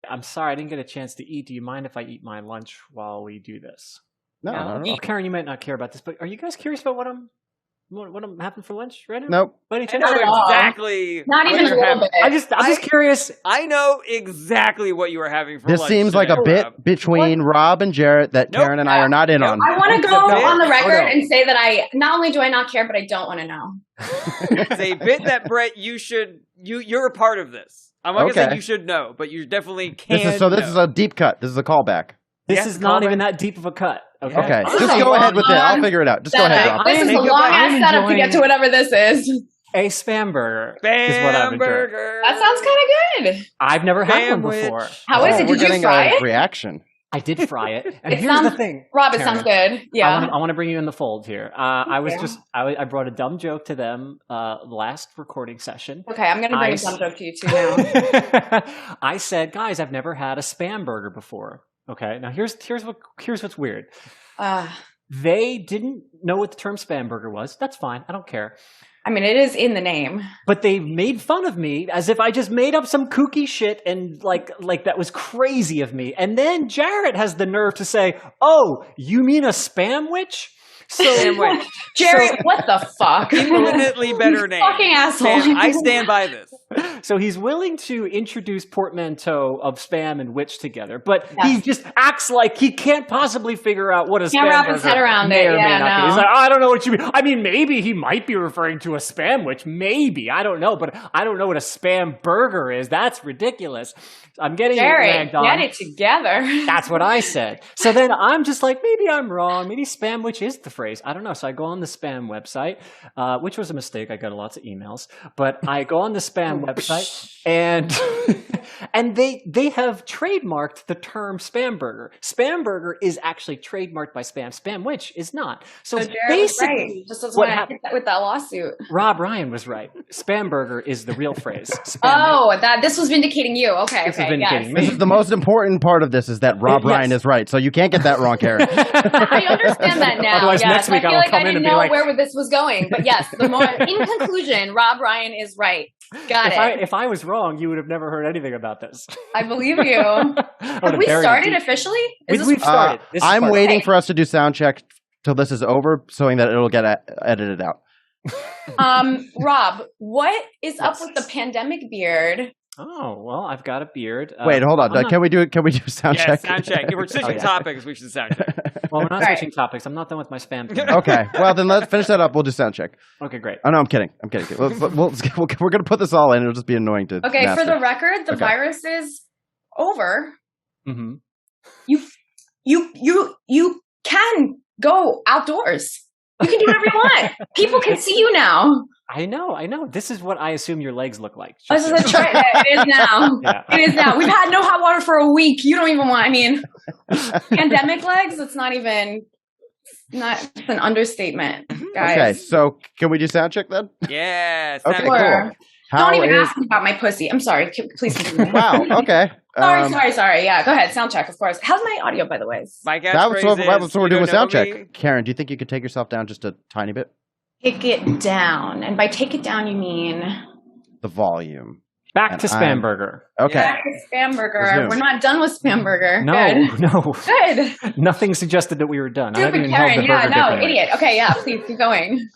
I'm sorry, I didn't get a chance to eat. Do you mind if I eat my lunch while we do this? No, I don't know. Oh, Karen, you might not care about this, but are you guys curious about what I'm having for lunch right now? Nope. By any I chance? know exactly. Not even a little bit. I'm just curious. I know exactly what you were having for This lunch. seems like a today, bit Rob. between Rob and Jarret that Nope. Karen and I are not in on. I want to go It's a bit. on the record Oh, no. and say that I not only do I not care, but I don't want to know. It's a bit that Brett, you're a part of this. I'm not gonna say you should know, but you definitely can. This is a deep cut. This is a callback. This Yes, is not callback. even that deep of a cut. Okay. Okay, Okay. just go ahead with it. I'll figure it out. Just go ahead, Rob. This is a Take a long bite. ass I'm setup to get to enjoying- whatever this is. A spam burger is what I've enjoyed. Hamburger. That sounds kind of good. I've never had one Sandwich. before. How is it? We're Did you getting fry a it? reaction. I did fry it. And It here's the sounds- thing. Rob, it Karen. sounds good. Yeah. I want to bring you in the fold here. I was Okay. I brought a dumb joke to them last recording session. Okay, I'm going to bring a dumb joke to you too now. I said, guys, I've never had a spam burger before. Okay, now here's what's weird. They didn't know what the term spam burger was. That's fine. I don't care. I mean, it is in the name. But they made fun of me as if I just made up some kooky shit and like that was crazy of me. And then Jarret has the nerve to say, "Oh, you mean a spam witch?" So Jerry, what the fuck? Infinitely better name. Fucking asshole. Sam, I stand by this. So he's willing to introduce portmanteau of spam and witch together, but Yes. he just acts like he can't possibly figure out what a Can't spam wrap burger his head around may it. or may Yeah, not be. no. He's like, I don't know what you mean. I mean, maybe he might be referring to a spam witch. Maybe. I don't know, but I don't know what a spam burger is. That's ridiculous. I'm getting Jerry, ragged on. get it together. That's what I said. So then I'm just like, maybe I'm wrong. Maybe spam witch is the phrase. I don't know. So I go on the spam website, which was a mistake. I got lots of emails, but I go on the spam website and and they have trademarked the term spam burger. Spam burger is actually trademarked by spam. Spam witch is not. So Jared was basically, right. Just doesn't what want to happened- hit that with that lawsuit. Rob Ryan was right. Spam burger is the real phrase. Spam Oh, this was vindicating you. Okay, This is okay, vindicating yes. me. This is the most important part of this is that Rob Yes. Ryan is right. So you can't get that wrong, Karen. I understand that now. Otherwise, yes. next week I I feel will like come I in didn't and be know like- where this was going, but yes, in conclusion, Rob Ryan is right. Got it. If I was wrong, you would have never heard anything about this. I believe you. I would Have we buried started it. officially? We've started. This is I'm part- waiting Okay. for us to do sound check till this is over, so that it'll get edited out. Rob, what is up Yes. with the pandemic beard? Oh well, I've got a beard. Wait, hold on. I'm not- Can we do a sound Yeah, check? sound check. If we're switching yeah. topics, we should sound check. Well, we're not Right. switching topics. I'm not done with my spam thing. Okay. Well, then let's finish that up. We'll do sound check. Okay, great. Oh no, I'm kidding. We're gonna put this all in. It'll just be annoying to. Okay, for master. the record, the Okay. virus is over. Mm-hmm. You can go outdoors. You can do whatever you want. People can see you now. I know. This is what I assume your legs look like. This is a trend. It is now. Yeah. It is now. We've had no hot water for a week. You don't even want. I mean, pandemic legs. It's not even. It's an understatement, guys. Okay, so can we do sound check then? Yeah. Okay, sound cool. Sure. How Don't even is- ask me about my pussy. I'm sorry. Please continue. Wow. Okay. Sorry. Yeah, go ahead. Sound check, of course. How's my audio, by the way? My That's what catchphrase is, we're you doing with don't sound know check. me. Karen, do you think you could take yourself down just a tiny bit? Take it down, and by take it down, you mean The volume. Back to And I'm- spam burger. Okay. back to Spam Burger. Resume. We're not done with Spam Burger. No, Good. no. Good. Nothing suggested that we were done. I haven't Stupid even held Karen. the Yeah, burger no, dip yet. idiot. Okay, yeah, please keep going.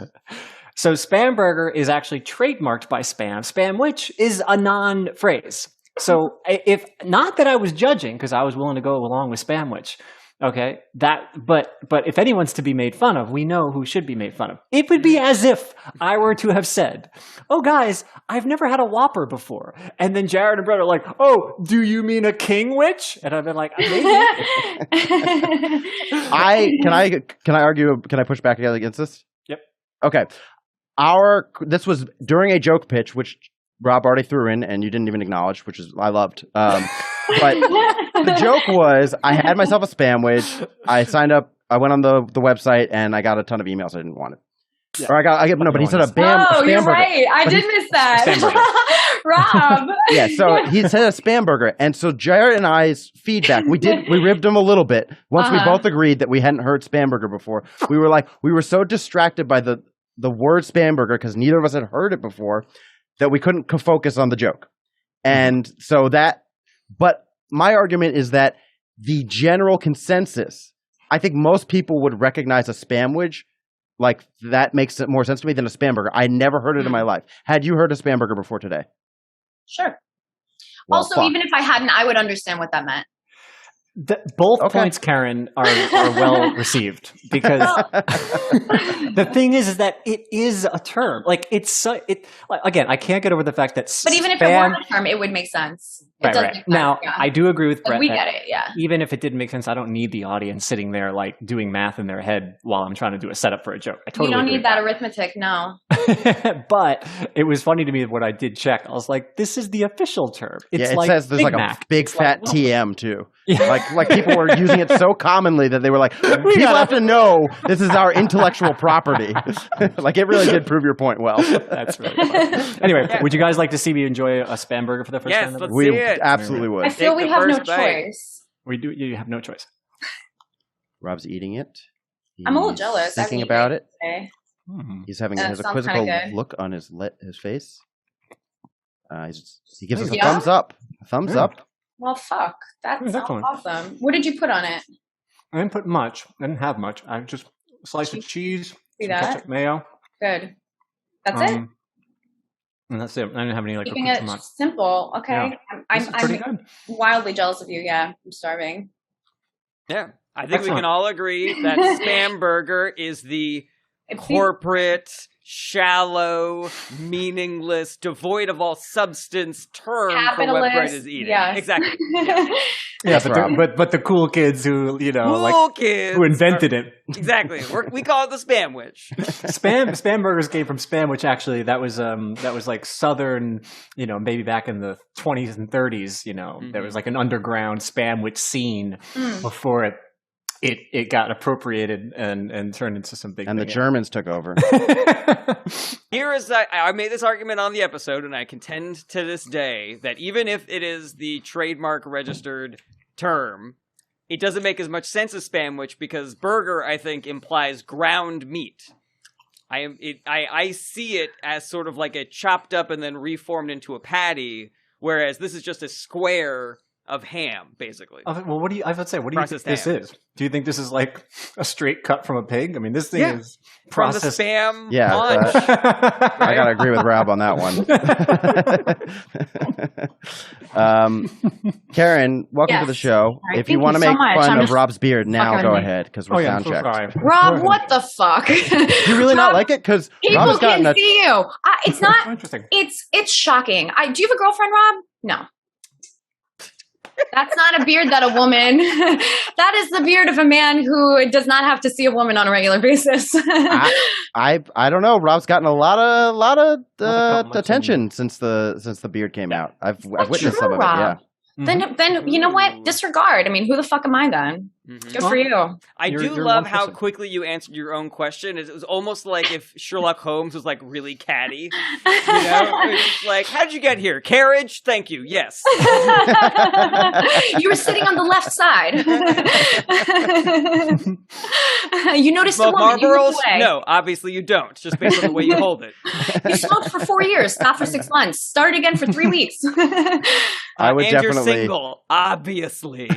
So spam burger is actually trademarked by spam. Spam witch is a non-phrase. So if not that I was judging, because I was willing to go along with spam witch. Okay, but if anyone's to be made fun of, we know who should be made fun of. It would be as if I were to have said, "Oh, guys, I've never had a Whopper before," and then Jarret and Brett are like, "Oh, do you mean a king witch?" And I've been like, "Maybe." Can I argue? Can I push back against this? Yep. Okay. This was during a joke pitch, which Rob already threw in, and you didn't even acknowledge, which is I loved. But the joke was, I had myself a spam witch. I signed up. I went on the website, and I got a ton of emails. I didn't want it. Yeah. Or no, but he said a Oh, spam you're burger. right. I But did miss that. Spam Rob. Yeah, so he said a spam burger, and so Jarret and I's feedback, we ribbed him a little bit. Once we both agreed that we hadn't heard spam burger before, we were so distracted by the word spam burger because neither of us had heard it before that we couldn't focus on the joke, and so but my argument is that the general consensus, I think most people would recognize a spamwich. Like, that makes more sense to me than a spam burger. I never heard it in my life. Had you heard a spam burger before today? Sure. Well, also, even if I hadn't, I would understand what that meant. Both points, Karen, are well received, because the thing is that it is a term. Like, again, I can't get over the fact that but even if it weren't a term, it would make sense. Right. Now, I do agree with Brett. We get it, yeah. Even if it didn't make sense, I don't need the audience sitting there like doing math in their head while I'm trying to do a setup for a joke. I totally You don't agree need that arithmetic, no. But it was funny to me when I did check. I was like, this is the official term. It's it like says there's Big like Mac. a big fat TM too. Yeah. Like people were using it so commonly that they were like, people have to know this is our intellectual property. Like, it really did prove your point well. That's really funny. Anyway, would you guys like to see me enjoy a spam burger for the first time? Yes, let's We see it. absolutely would. I feel we have no choice. We do. You have no choice. Rob's eating it. I'm a little jealous. Thinking about it. Today. He's having a quizzical look on his face. He gives us a thumbs up. A thumbs up. Well, fuck. That sounds awesome. What did you put on it? I didn't put much. I didn't have much. I just a slice of cheese, some ketchup, mayo. Good. That's it? And that's it. I didn't have any Keeping it simple. Okay. Yeah. I'm wildly jealous of you. Yeah. I'm starving. Yeah. I think we can all agree that spam burger is the corporate, shallow, meaningless, devoid of all substance term for what Brett is eating. Yes. Exactly. Yeah, but the cool kids who who invented it. Exactly. We call it the spamwich. Spam burgers came from spam, which actually that was like Southern, maybe back in the 20s and 30s. There was like an underground spamwich scene before it got appropriated and turned into some big. And the Germans took over. Here is I made this argument on the episode, and I contend to this day that even if it is the trademark registered term, it doesn't make as much sense as spamwich, because burger, I think, implies ground meat. I see it as sort of like a chopped up and then reformed into a patty, whereas this is just a square of ham, basically. Well, what do you think this is? Do you think this is like a straight cut from a pig? I mean, this thing is processed. From the spam. Yeah, punch, right? I gotta agree with Rob on that one. Karen, welcome to the show. Right, if you want to make fun of Rob's beard, now go me. ahead, because we're sound checked. Rob, what the fuck? Do you really not like it? Because people can see you. It's not. Interesting. It's shocking. Do you have a girlfriend, Rob? No. That's not a beard that a woman. That is the beard of a man who does not have to see a woman on a regular basis. I don't know. Rob's gotten a lot of attention since the beard came out. I've witnessed some of it. Yeah. Then you know what? Disregard. I mean, who the fuck am I then? Good for you. You're love how quickly you answered your own question. It was almost like if Sherlock Holmes was like really catty. It's like, how'd you get here? Carriage? Thank you. Yes. You were sitting on the left side. You noticed a woman. Marlboros? No, obviously you don't. Just based on the way you hold it. You smoked for 4 years, stopped for 6 months, started again for 3 weeks. I would and definitely. You're single, obviously.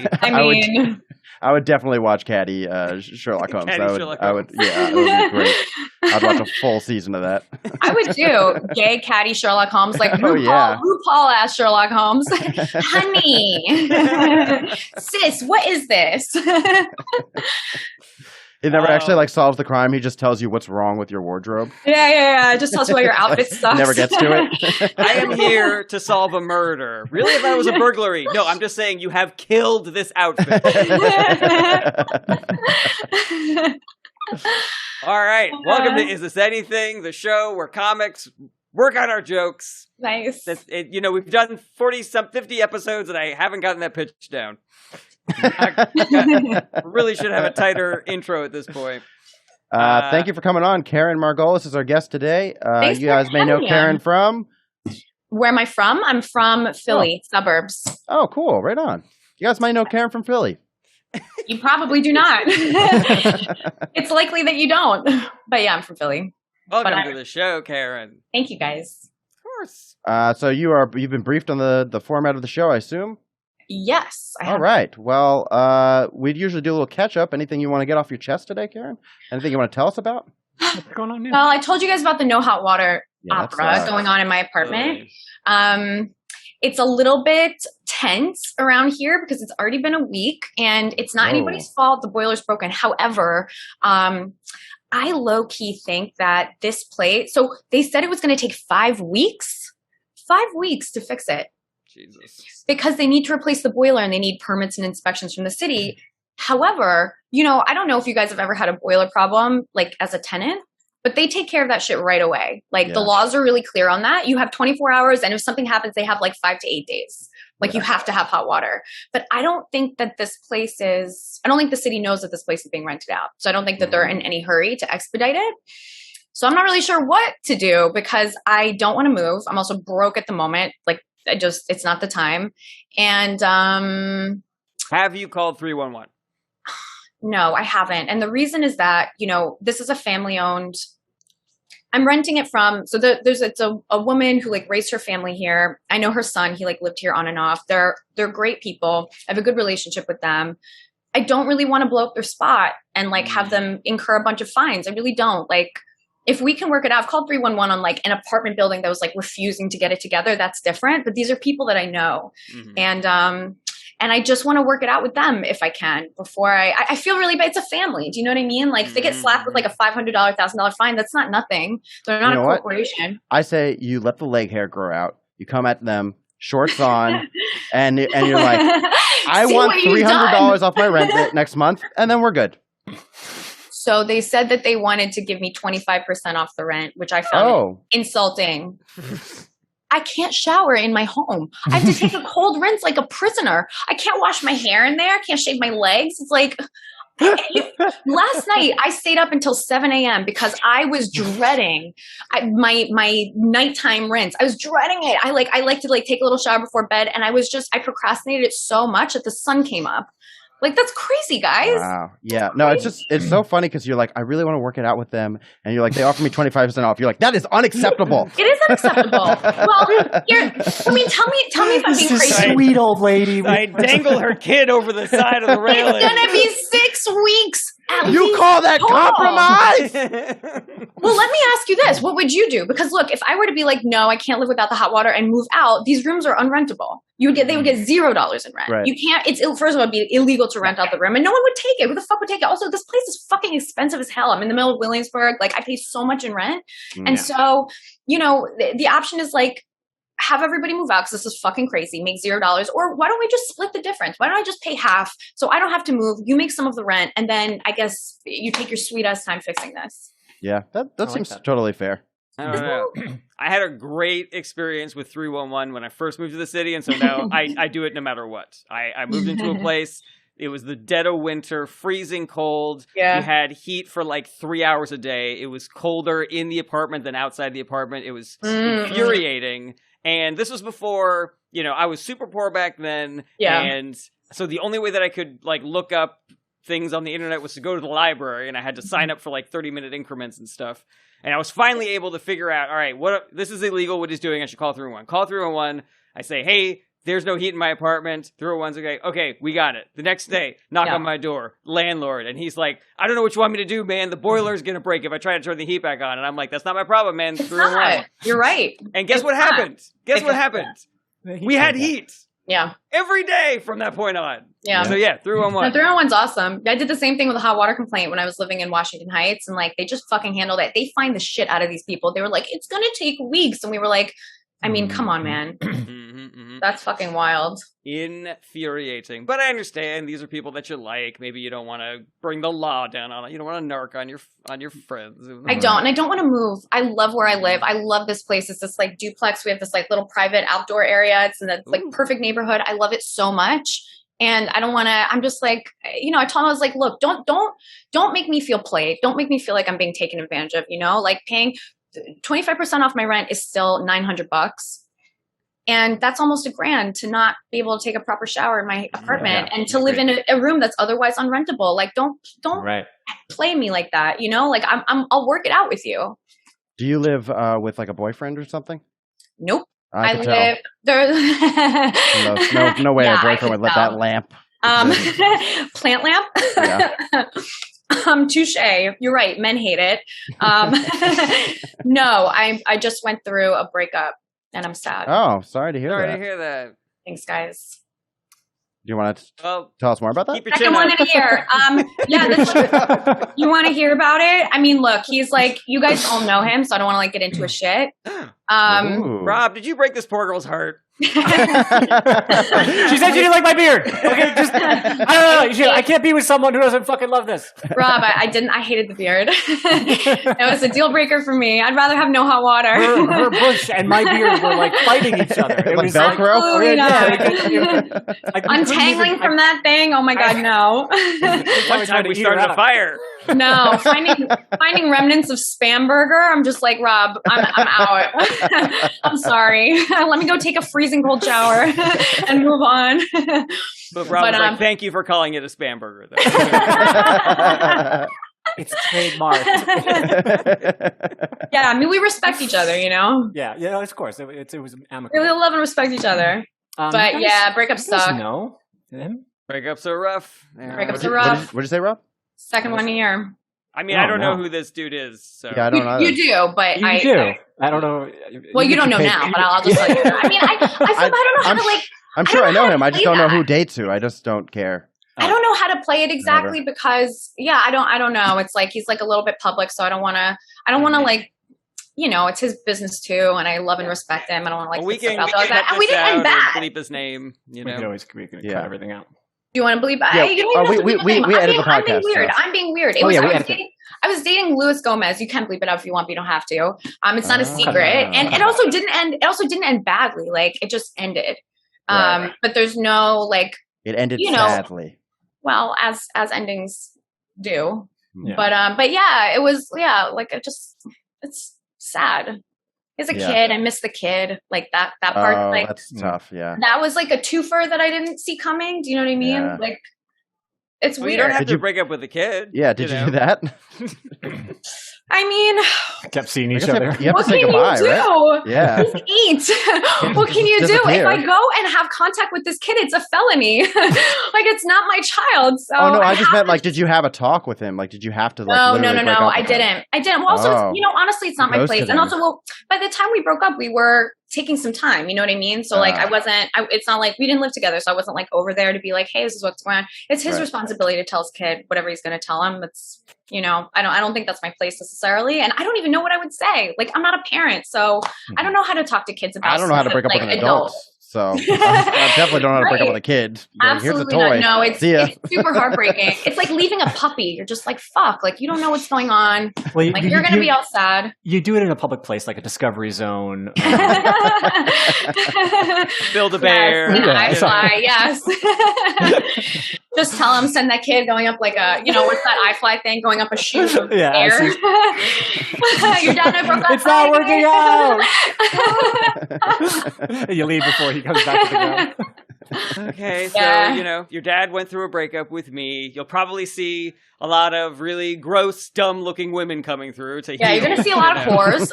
I would definitely watch Caddy Sherlock Holmes. Sherlock Holmes. It would be great. I'd watch a full season of that. I would do gay Caddy Sherlock Holmes, like RuPaul ass Sherlock Holmes. Honey, sis, what is this? It never actually solves the crime. He just tells you what's wrong with your wardrobe. Yeah. It just tells you why your outfit sucks. Never gets to it. I am here to solve a murder. Really, if I was a burglary? No, I'm just saying you have killed this outfit. All right. Welcome to Is This Anything? The show where comics work on our jokes. Nice. We've done 50 episodes and I haven't gotten that pitch down. I really should have a tighter intro at this point. Thank you for coming on. Keren Margolis is our guest today. You guys may know Keren from... Where am I from? I'm from Philly, suburbs. Oh, cool. Right on. You guys might know Keren from Philly. You probably do not. It's likely that you don't. But yeah, I'm from Philly. Welcome to the show, Keren. Thank you, guys. Of course. So you've been briefed on the format of the show, I assume? Yes. All right. Well, we'd usually do a little catch up. Anything you want to get off your chest today, Karen? Anything you want to tell us about? What's going on now? Well, I told you guys about the no hot water opera that's, going on in my apartment. It's a little bit tense around here because it's already been a week and it's not anybody's fault. The boiler's broken. However, I low-key think that this place, so they said it was going to take 5 weeks. 5 weeks to fix it. Jesus. Because they need to replace the boiler and they need permits and inspections from the city. However, I don't know if you guys have ever had a boiler problem, like as a tenant, but they take care of that shit right away. Like the laws are really clear on that. You have 24 hours and if something happens, they have like 5 to 8 days. Like you have to have hot water. But I don't think that I don't think the city knows that this place is being rented out. So I don't think that they're in any hurry to expedite it. So I'm not really sure what to do because I don't want to move. I'm also broke at the moment. Like it's not the time. And have you called 311? No, I haven't. And the reason is that, this is a family owned. I'm renting it from, so it's a woman who like raised her family here. I know her son, he like lived here on and off. They're great people. I have a good relationship with them. I don't really want to blow up their spot and like have them incur a bunch of fines. I really don't. Like if we can work it out, I've called 311 on like an apartment building that was like refusing to get it together. That's different. But these are people that I know. And I just want to work it out with them if I can before I feel really bad. It's a family. Do you know what I mean? Like if they get slapped with like a $500, $1,000 fine, that's not nothing. They're not a corporation. I say you let the leg hair grow out. You come at them, shorts on, and you're like, I want $300 off my rent next month, and then we're good. So they said that they wanted to give me 25% off the rent, which I found insulting. I can't shower in my home. I have to take a cold rinse like a prisoner. I can't wash my hair in there. I can't shave my legs. It's like last night I stayed up until 7 a.m. because I was dreading my nighttime rinse. I was dreading it. I like to take a little shower before bed, and I procrastinated it so much that the sun came up. Like, that's crazy, guys. Wow. Yeah. No, it's so funny because you're like, I really want to work it out with them. And you're like, they offer me 25% off. You're like, that is unacceptable. It is unacceptable. Well, tell me if I'm being crazy. Sweet old lady. I dangle her kid over the side of the railing. It's going to be 6 weeks. You call that compromise? Well, let me ask you this. What would you do? Because look, if I were to be like, no, I can't live without the hot water and move out, these rooms are unrentable. They would get $0 in rent. Right. You can't, first of all, it'd be illegal to rent out the room and no one would take it. Who the fuck would take it? Also, this place is fucking expensive as hell. I'm in the middle of Williamsburg. Like I pay so much in rent. And so, the option is like, have everybody move out because this is fucking crazy. Make $0. Or why don't we just split the difference? Why don't I just pay half so I don't have to move? You make some of the rent, and then I guess you take your sweet ass time fixing this. Yeah, that seems totally fair. I don't know. I had a great experience with 311 when I first moved to the city, and so now I do it no matter what. I moved into a place. It was the dead of winter, freezing cold. Yeah. We had heat for like 3 hours a day. It was colder in the apartment than outside the apartment. It was infuriating. And this was before, I was super poor back then. Yeah. And so the only way that I could look up things on the internet was to go to the library, and I had to sign up for 30-minute increments and stuff. And I was finally able to figure out, all right, this is illegal, what he's doing, I should call 311. Call 311. I say, hey, there's no heat in my apartment. 311's okay, we got it. The next day, knock on my door, landlord. And he's like, I don't know what you want me to do, man. The boiler's going to break if I try to turn the heat back on. And I'm like, that's not my problem, man. It's not. You're right. And guess what happened? Guess what happened? We had heat. Yeah. Every day from that point on. Yeah. So 311. No, 311's awesome. I did the same thing with a hot water complaint when I was living in Washington Heights, and they just fucking handled it. They find the shit out of these people. They were like, it's going to take weeks. And we were like, I mean, come on, man. That's fucking wild. Infuriating. But I understand these are people that you like. Maybe you don't want to bring the law down on it. You don't want to narc on your friends. I don't. And I don't want to move. I love where I live. I love this place. It's this duplex. We have this little private outdoor area. It's in a perfect neighborhood. I love it so much. And I don't want to, I'm just I told him, I was like, look, don't make me feel played. Don't make me feel like I'm being taken advantage of, paying 25% off my rent is still $900. And that's almost $1,000 to not be able to take a proper shower in my apartment and to live in a room that's otherwise unrentable. Don't play me like that. I'll work it out with you. Do you live with a boyfriend or something? Nope. I could live there. no way Yeah, a I boyfriend could would let tell. that lamp. Plant lamp. Yeah. Touche. You're right. Men hate it. No, I just went through a breakup and I'm sad. Oh, sorry to hear Sorry that. to hear that. Thanks, guys. Do you want to Well, tell us more about that? keep your Second chin one up. in a year. You want to hear about it? I mean, look, he's like, you guys all know him, so I don't want to like get into his shit. Ooh. Rob, did you break this poor girl's heart? She said she didn't like my beard. Okay, just I don't know. I can't be with someone who doesn't fucking love this. Rob, I didn't. I hated the beard. It was a deal breaker for me. I'd rather have no hot water. Her bush and my beard were like fighting each other. It Like was Velcro? Absolutely yeah, not. Untangling from that thing. Oh my god, no. One time we started a fire. No, finding remnants of Spam Burger. I'm just like, Rob, I'm out. I'm sorry. Let me go take a freezing cold shower and move on. But Rob was like, thank you for calling it a Spam Burger, though. It's trademarked. Yeah, I mean, we respect each other, you know? Yeah, of course. It was amicable. We love and respect each other. But yeah, breakups suck. No, him. Breakups are rough. Breakups are rough. What'd you say, Rob? Second one a year. I mean, I don't know who this dude is. So. Yeah, I don't know. You do, but You do. I don't know. Well, you don't know now, but I'll just let you know. I mean, I don't know how to like. I'm sure I know him. I just don't know that. who dates who. I just don't care. I don't know how to play it exactly because I don't know. It's like he's like a little bit public, so I don't want to like, you know, it's his business too, and I love and respect him. I don't want to like we can cut cut that. And we this didn't out end or bad. bleep his name. You We know. can always cut everything out. Do you want to believe? Yeah. You don't even have to We bleep his name. edit the I'm being podcast, weird. so. I'm being weird. I was dating Luis Gomez. You can bleep it out if you want, but you don't have to. It's not a secret, and it also didn't end. It also didn't end badly. Like it just ended. Right. But there's no like. It ended you know, sadly. Well, as endings do. Yeah. But yeah, it was like it's sad. As a kid, I miss the kid. Like that part. Oh, like that's tough. Yeah. that was like a twofer that I didn't see coming. Do you know what I mean? Yeah. Like it's Well, you weird. don't have Did to you- break up with a kid. Yeah. Did you do that? I mean, I kept seeing I each guess other. you have what to say can goodbye, you do? right? Yeah. He's 8. What can you do? Disappear. If I go and have contact with this kid, it's a felony. Like it's not my child. So Oh no, I just meant like, did you have a talk with him? Like, did you have to like? No. literally break up I with him? didn't. Well, also, Oh. honestly, it's not my Ghosted place. And him. also, well, by the time we broke up, we were taking some time. You know what I mean? So like, it's not like we didn't live together. So I wasn't like over there to be like, hey, this is what's going on. It's his Right. responsibility to tell his kid whatever he's going to tell him. It's, you know, I don't think that's my place necessarily. And I don't even know what I would say. Like, I'm not a parent. So I don't know how to talk to kids about I don't know how to stuff break up with, with an like, adult. adults. So I definitely don't know how to break up with a kid. Like, Absolutely here's a toy. not. No, it's See ya. super heartbreaking. It's like leaving a puppy. You're just like, fuck. Like, you don't know what's going on. Well, Like, you're going to be all sad. You do it in a public place, like a Discovery Zone. Build a bear. Yes, iFly, yes. Just tell him, send that kid going up like a, you know, what's that iFly thing? Going up a chute of Yeah, I air. Your dad and I broke up. It's not working out. You leave before he comes back to the ground. Okay, so, Yeah. you know, your dad went through a breakup with me. You'll probably see a lot of really gross, dumb-looking women coming through to Yeah, you're going to see a lot of whores.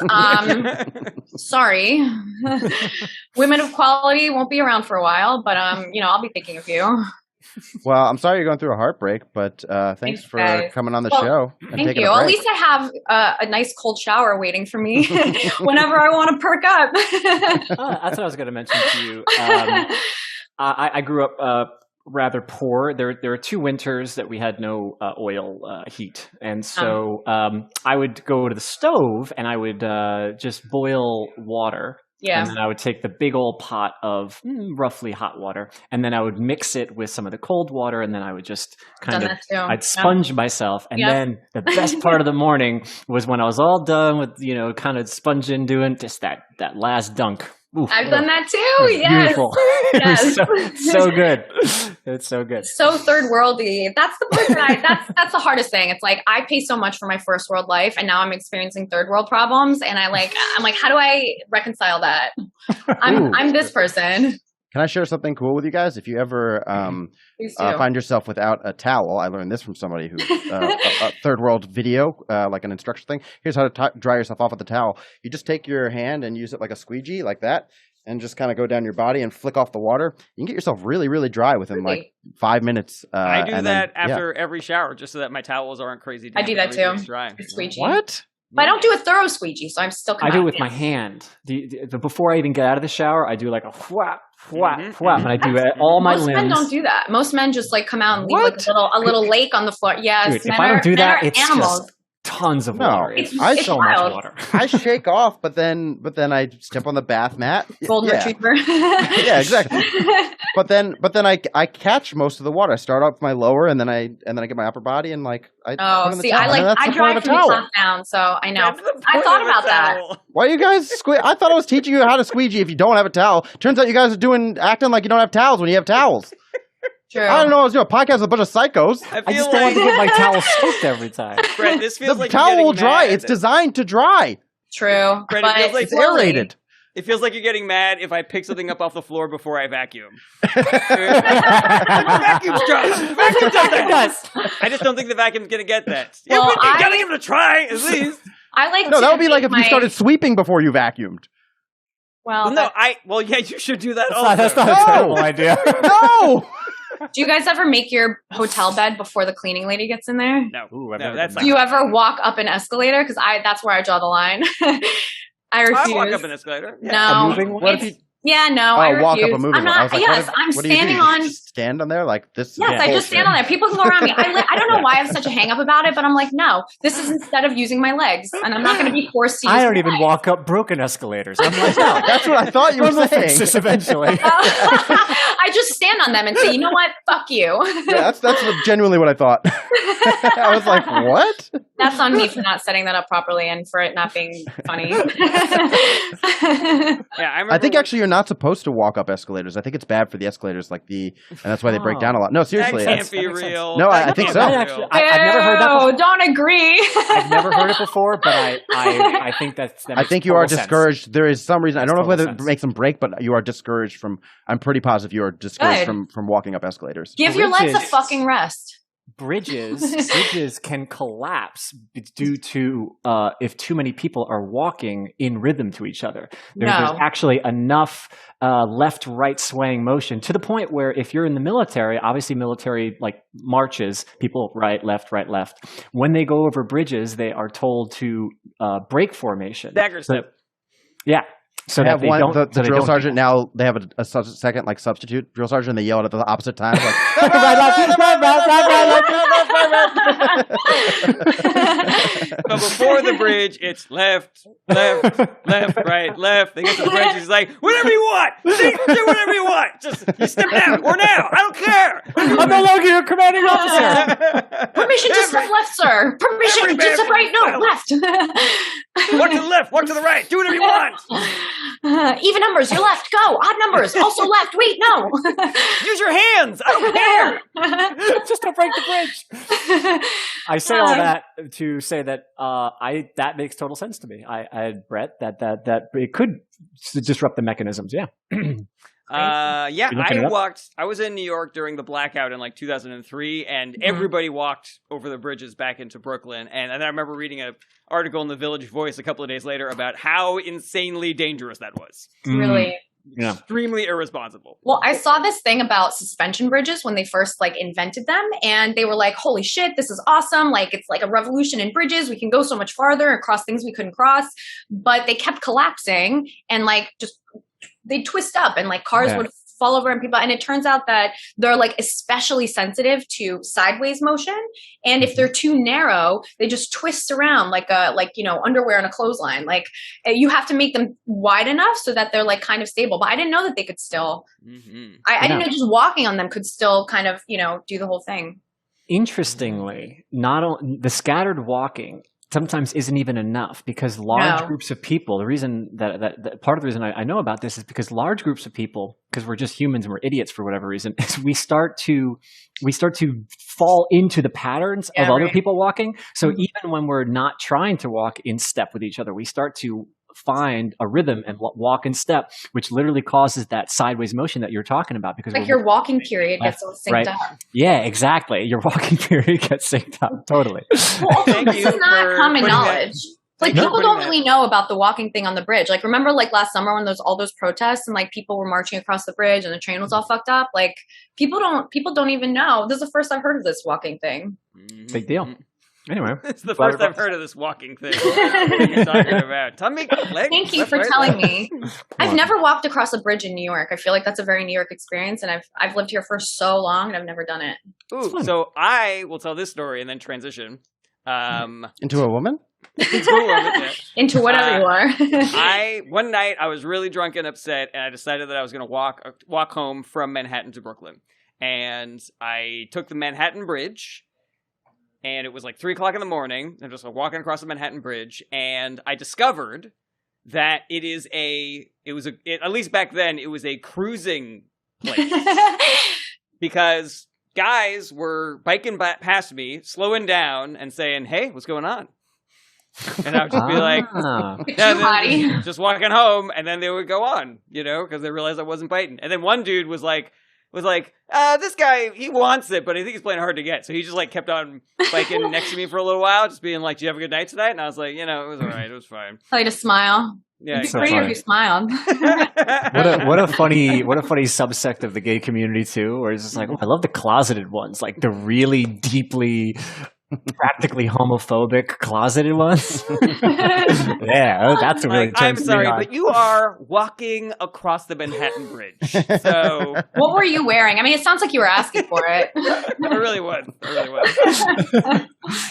Sorry. Women of quality won't be around for a while, but, you know, I'll be thinking of you. Well, I'm sorry you're going through a heartbreak, but thanks Thanks, for guys. coming on the Well, show and Thank taking you. a At break. least I have a nice cold shower waiting for me whenever I want to perk up. That's what I was going to mention to you. I grew up rather poor. There are 2 winters that we had no oil heat, and so I would go to the stove and I would just boil water. Yeah. And then I would take the big old pot of roughly hot water, and then I would mix it with some of the cold water, and then I would just Done that too. I'd sponge myself. And Yeah. then the best part of the morning was when I was all done with, you know, kind of sponging, doing just that last dunk. Oof, I've done that too. it was Yes. beautiful. It was so good. It's so good. So third worldy. That's the part that that's the hardest thing. It's like I pay so much for my first world life, and now I'm experiencing third world problems, and I'm like, how do I reconcile that? I'm this person. Can I share something cool with you guys? If you ever Please do. find yourself without a towel, I learned this from somebody who a third world video, like an instruction thing. Here's how to dry yourself off with a towel. You just take your hand and use it like a squeegee, like that, and just kind of go down your body and flick off the water, you can get yourself really, really dry within like 5 minutes. I do that after every shower just so that my towels aren't crazy damp. I do that too. Dry. Squeegee. What? But I don't do a thorough squeegee, so I'm still. I do it with my hand. Before I even get out of the shower, I do like a whap, whap, whap, and I do all my Most limbs. men don't do that. Most men just like come out and leave like a little lake on the floor. Yes, Dude, if I don't do that, it's animals. just tons of No, water. It's so wild. much water. I shake off, but then I step on the bath mat. Golden retriever. Yeah, exactly. But then I catch most of the water. I start off with my lower, and then I get my upper body, and like I. Oh, see, I I dry from the top down, so I know. I thought about that. Why you guys I thought I was teaching you how to squeegee if you don't have a towel. Turns out you guys are acting like you don't have towels when you have towels. True. I don't know. I was doing a podcast with a bunch of psychos. I just don't want to get my towel soaked every time. Brett, this feels The like towel you're will getting dry. mad. It's designed to dry. True. Brett, but it feels like It's aerated. It feels like you're getting mad if I pick something up off the floor before I vacuum. Vacuum's Josh. Vacuum does that. I just don't think the vacuum's gonna get that. Well, you gotta give it a try at least. I like No, to that would be like if make you started sweeping before you vacuumed. Well, Well, yeah, you should do that also. That's not a No. terrible idea. No. do you guys ever make your hotel bed before the cleaning lady gets in there? No, Ooh, I've no, never that's done Do you ever walk up an escalator? Because that's where I draw the line. I refuse. I walk up an escalator. Yeah. No. A moving one? What if you Yeah, no, I refuse. walk up a moving I'm one? I not. was like, Yes, what I'm do you do? standing You on. just stand on there like this. Yes, I just stand on there. People can go around me. I don't know why I have such a hang up about it, but I'm like, no, this is instead of using my legs, and I'm not going to be forced to use I don't my even legs. walk up broken escalators. I'm like, no, That's what I thought you were we'll fix saying. this eventually. I just stand on them and say, you know what? Fuck you. Yeah, that's genuinely what I thought. I was like, what? That's on me for not setting that up properly and for it not being funny. Yeah, I remember. I think actually you're not supposed to walk up escalators. I think it's bad for the escalators, and that's why they break down a lot. No, that seriously. can't be that makes sense. real. No, I That think can't so. be I real. actually- I've never heard that before. Don't agree. I've never heard it before, but I think that I makes think you are total sense. discouraged. There is some reason. I don't know Makes whether total it sense. makes them break, but you are discouraged from. I'm pretty positive you are discouraged Good. from walking up escalators. Give your legs a Bridges. fucking rest. Bridges can collapse due to if too many people are walking in rhythm to each other. There's No. actually enough left-right swaying motion to the point where if you're in the military, obviously military like marches, people right, left. When they go over bridges, they are told to break formation. Dagger So- step. yeah. So They that have they one. don't. The so they drill don't- sergeant now. They have a second like substitute drill sergeant. They yell it at the opposite times. Like, But before the bridge, it's left, right, left. They get to the bridge, he's like, whatever you want. Do whatever you want. Just you step down or now. I don't care. I'm no longer your commanding officer. Permission to step left, sir. Permission to step right. No, left. Walk to the left, walk to the right. Do whatever you want. Even numbers, you're left. Go. Odd numbers, also left. Wait, no. Use your hands. I don't care. Just don't break the bridge. I say all that to say that that makes total sense to me. I Brett that it could disrupt the mechanisms. Yeah. Yeah, You looking it up? I was in New York during the blackout in like 2003, and everybody walked over the bridges back into Brooklyn. And I remember reading an article in the Village Voice a couple of days later about how insanely dangerous that was. Really. Yeah. Extremely irresponsible. Well, I saw this thing about suspension bridges when they first like invented them, and they were like, holy shit, this is awesome. Like, it's like a revolution in bridges. We can go so much farther and cross things we couldn't cross. But they kept collapsing and like just they'd twist up and like cars would fall over and people. And it turns out that they're like especially sensitive to sideways motion. And if they're too narrow, they just twist around like underwear on a clothesline. Like you have to make them wide enough so that they're like kind of stable. But I didn't know that they could still, I didn't know just walking on them could still kind of, do the whole thing. Interestingly, the scattered walking sometimes isn't even enough because large groups of people, the reason that part of the reason I know about this is because large groups of people, because we're just humans and we're idiots for whatever reason, is we start to fall into the patterns of other people walking. So even when we're not trying to walk in step with each other, we start to find a rhythm and walk in step, which literally causes that sideways motion that you're talking about. Because like your walking period gets all synced up. Yeah, exactly. Your walking period gets synced up. Totally. Well, also, this is not common knowledge. Like, No. people don't really know about the walking thing on the bridge. Like, remember, like, last summer when there's all those protests and, like, people were marching across the bridge and the train was all fucked up? Like, people don't even know. This is the first I've heard of this walking thing. Big deal. Anyway. It's the first I've heard of this walking thing. What are you talking about? Tummy, leg, Thank you left, for right, telling left. me. I've never walked across a bridge in New York. I feel like that's a very New York experience, and I've lived here for so long, and I've never done it. Ooh, so I will tell this story and then transition. Into a woman? Into whatever you are. One night I was really drunk and upset, and I decided that I was going to walk home from Manhattan to Brooklyn, and I took the Manhattan Bridge, and it was like 3:00 in the morning. I'm just walking across the Manhattan Bridge, and I discovered that at least back then it was a cruising place because guys were biking past me, slowing down, and saying, "Hey, what's going on?" And I would just be like, Body. just walking home, and then they would go on, because they realized I wasn't biting. And then one dude was like, this guy, he wants it, but I think he's playing hard to get. So he just like kept on biking next to me for a little while, just being like, "Do you have a good night tonight?" And I was like, it was all right, it was fine. Tell you to smile. Yeah, It'd be great if you smiled. What a funny subsect of the gay community too, where it's just like, I love the closeted ones, like the really deeply, practically homophobic closeted ones. Yeah, that's what really Like, I'm turns sorry, me on. but you are walking across the Manhattan Bridge. So What were you wearing? I mean, it sounds like you were asking for it. I really was.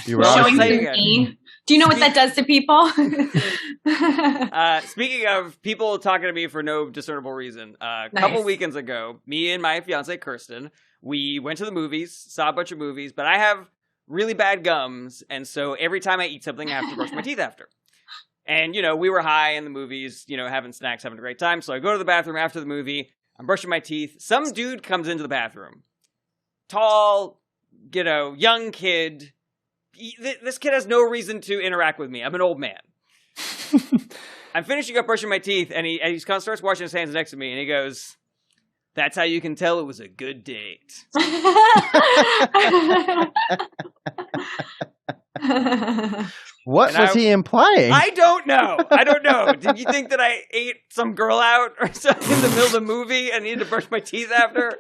You were Showing say your again. knee. Do you know what that does to people? Speaking of people talking to me for no discernible reason, a Nice. couple weekends ago, me and my fiance Kirsten, we went to the movies, saw a bunch of movies, but I have really bad gums, and so every time I eat something, I have to brush my teeth after. And, we were high in the movies, having snacks, having a great time, so I go to the bathroom after the movie, I'm brushing my teeth, some dude comes into the bathroom. Tall, young kid. This kid has no reason to interact with me. I'm an old man. I'm finishing up brushing my teeth, and he kind of starts washing his hands next to me, and he goes, "That's how you can tell it was a good date." What And was he implying? I don't know. Did you think that I ate some girl out or something in the middle of the movie and needed to brush my teeth after?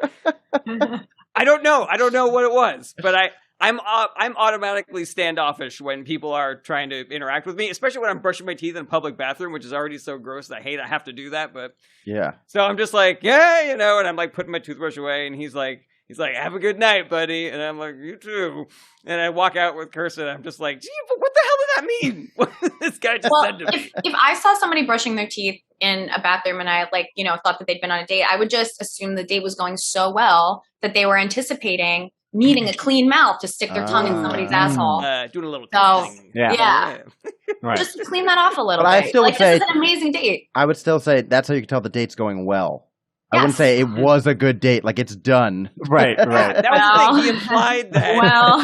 I don't know. I don't know what it was, but I'm automatically standoffish when people are trying to interact with me, especially when I'm brushing my teeth in a public bathroom, which is already so gross that I have to do that. But Yeah. so I'm just like, yeah, and I'm like putting my toothbrush away, and he's like, "Have a good night, buddy," and I'm like, "You too." And I walk out with Kirsten. I'm just like, "Gee, but what the hell did that mean?" What this guy just said to me. If I saw somebody brushing their teeth in a bathroom and I thought that they'd been on a date, I would just assume the date was going so well that they were anticipating needing a clean mouth to stick their tongue in somebody's asshole. Doing a little So, thing. yeah. Right. Just to clean that off a little But I bit. still would say- this is an amazing date. I would still say that's how you can tell the date's going well. I Yes. wouldn't say it was a good date, like it's done. Right. That was the Well. thing. He implied that. Well,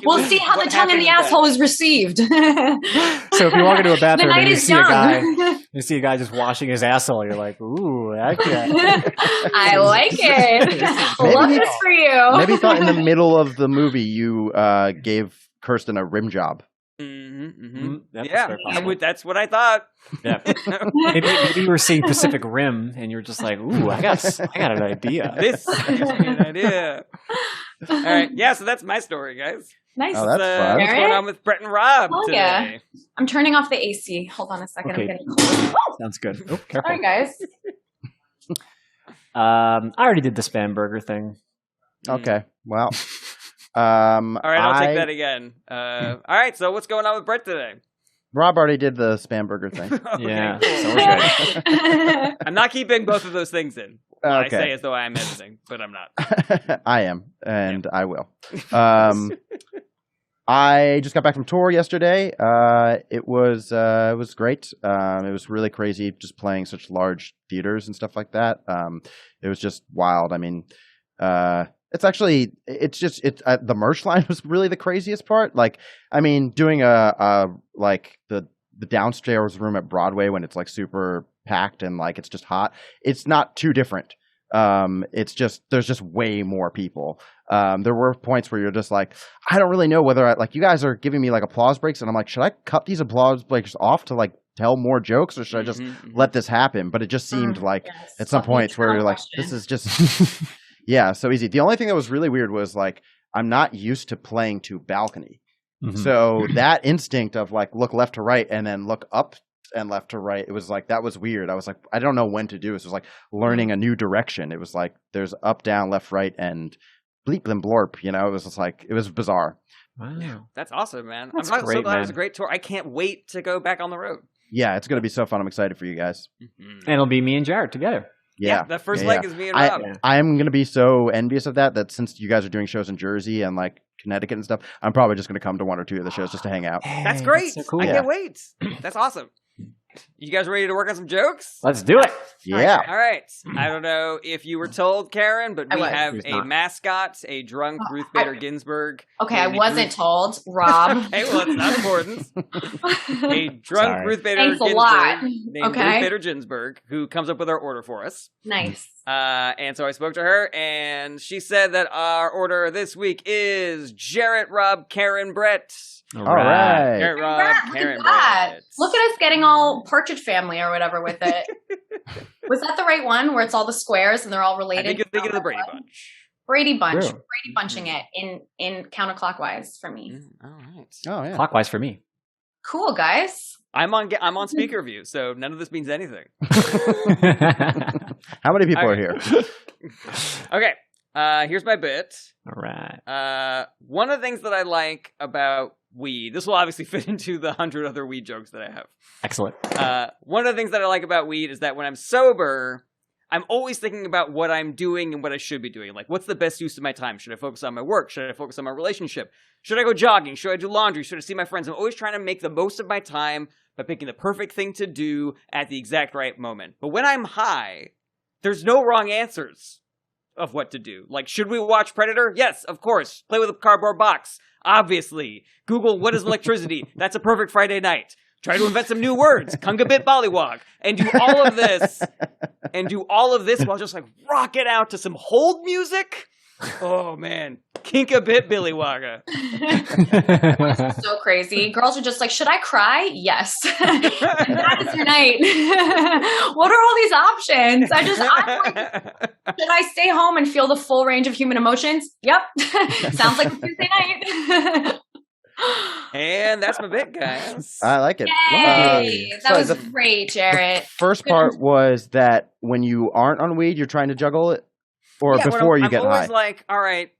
we'll see how What the tongue in the happened asshole is received. So if you walk into a The bathroom night and you is see a young. guy, just washing his asshole, you're like, "Ooh, that guy." I like it. Maybe Love he- this for you. Maybe he thought in the middle of the movie you gave Kirsten a rim job. That's Yeah, very possible. that's what I thought. Yeah. Maybe you were seeing Pacific Rim, and you're just like, "Ooh, I got an idea." This gives me an idea. All right, yeah. So that's my story, guys. Nice. Oh, that's fun. What's going on with Brett and Rob Oh, today? yeah. I'm turning off the AC. Hold on a second. Okay. I'm getting cold. Sounds good. Oh, careful. Sorry, guys. I already did the spam burger thing. Okay, well. All right, I'll take that again. All right, so what's going on with Brett today? Rob already did the spam burger thing. Okay, Yeah. cool. So we're good. I'm not keeping both of those things in. I say Okay. as though I am editing, but I'm not. I am, and I will. I just got back from tour yesterday. It was great. It was really crazy just playing such large theaters and stuff like that. It was just wild. I mean, the merch line was really the craziest part. Like, I mean, doing the downstairs room at Broadway when it's like super packed and like it's just hot. It's not too different. It's just there's just way more people. There were points where you're just like, I don't really know whether you guys are giving me like applause breaks, and I'm like, should I cut these applause breaks off to like tell more jokes, or should I just let this happen? But it just seemed like at some points where you're like, this is just yeah, so easy. The only thing that was really weird was like I'm not used to playing to balcony. So that instinct of like look left to right and then look up and left to right, it was like that was weird. I was like, I don't know when to do this. It was like learning a new direction. It was like there's up, down, left, right, and bleep and blorp. You know, it was just like it was bizarre. Wow, That's awesome, man. That's I'm so great, glad man. it was a great tour. I can't wait to go back on the road. Yeah, it's gonna be so fun. I'm excited for you guys. and it'll be me and Jarret together. Yeah, that first yeah, leg yeah. is me and Rob. I'm gonna be so envious of that since you guys are doing shows in Jersey and like Connecticut and stuff, I'm probably just gonna come to one or two of the shows just to hang out. That's great. so cool. I can't wait. That's awesome. You guys ready to work on some jokes? Let's do it. Yeah. All right. I don't know if you were told, Karen, but we have Who's a not? mascot, a drunk Ruth Bader Ginsburg. Okay, I wasn't told, Rob. Okay, well, it's not important. A drunk Sorry. Ruth Bader Thanks a Ginsburg lot. named Okay. Ruth Bader Ginsburg, who comes up with our order for us. Nice. And so I spoke to her, and she said that our order this week is Jarret, Rob, Karen, Brett. All right. Jarret, Rob, Congrats, look Karen, at that. Brett. Look at us getting all Partridge Family or whatever with it. Was that the right one where it's all the squares and they're all I related? think you're thinking of the Brady Bunch. Brady Bunch. True. Brady Bunching it in counterclockwise for me. All right. Oh yeah. Clockwise for me. Cool, guys. I'm on speaker view, so none of this means anything. How many people are here? Okay. Here's my bit. All right. One of the things that I like about weed, this will obviously fit into the 100 other weed jokes that I have. Excellent. One of the things that I like about weed is that when I'm sober, I'm always thinking about what I'm doing and what I should be doing. Like, what's the best use of my time? Should I focus on my work? Should I focus on my relationship? Should I go jogging? Should I do laundry? Should I see my friends? I'm always trying to make the most of my time by picking the perfect thing to do at the exact right moment. But when I'm high, there's no wrong answers of what to do. Like, should we watch Predator? Yes, of course. Play with a cardboard box. Obviously. Google what is electricity. That's a perfect Friday night. Try to invent some new words. Kungabit Bollywog. And do all of this. While just like rock it out to some hold music. Oh man. Kinkabit Billywogga. So crazy. Girls are just like, should I cry? Yes. That is your night. What are all these options? I'm like, should I stay home and feel the full range of human emotions? Yep. Sounds like a Tuesday night. And that's my bit, guys. I like it. Yay. That So was the great, Jarret. first part was that when you aren't on weed, you're trying to juggle it, or Yeah, when before you I'm get high. always like, all right,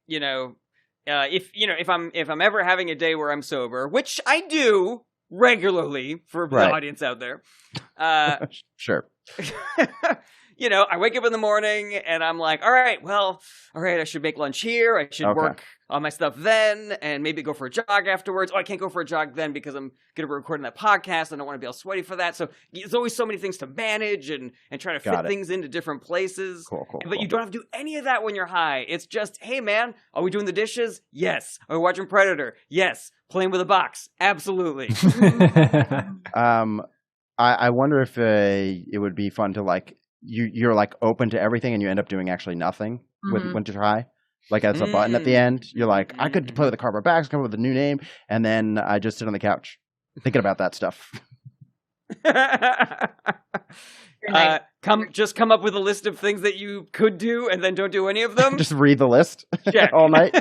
if I'm ever having a day where I'm sober, which I do regularly for the Right. audience out there, Sure. I wake up in the morning and I'm like, all right, I should make lunch here. I should Okay. work on my stuff then and maybe go for a jog afterwards. Oh, I can't go for a jog then because I'm going to be recording that podcast. I don't want to be all sweaty for that. So there's always so many things to manage and try to Got fit it. things into different places. Cool. But you don't have to do any of that when you're high. It's just, hey, man, are we doing the dishes? Yes. Are we watching Predator? Yes. Playing with a box? Absolutely. I wonder if it would be fun to like you're like open to everything and you end up doing actually nothing when you're high. Like as a button at the end, you're like, I could play with the cardboard bags, come up with a new name, and then I just sit on the couch thinking about that stuff. Come up with a list of things that you could do and then don't do any of them. Just read the list Check. all night.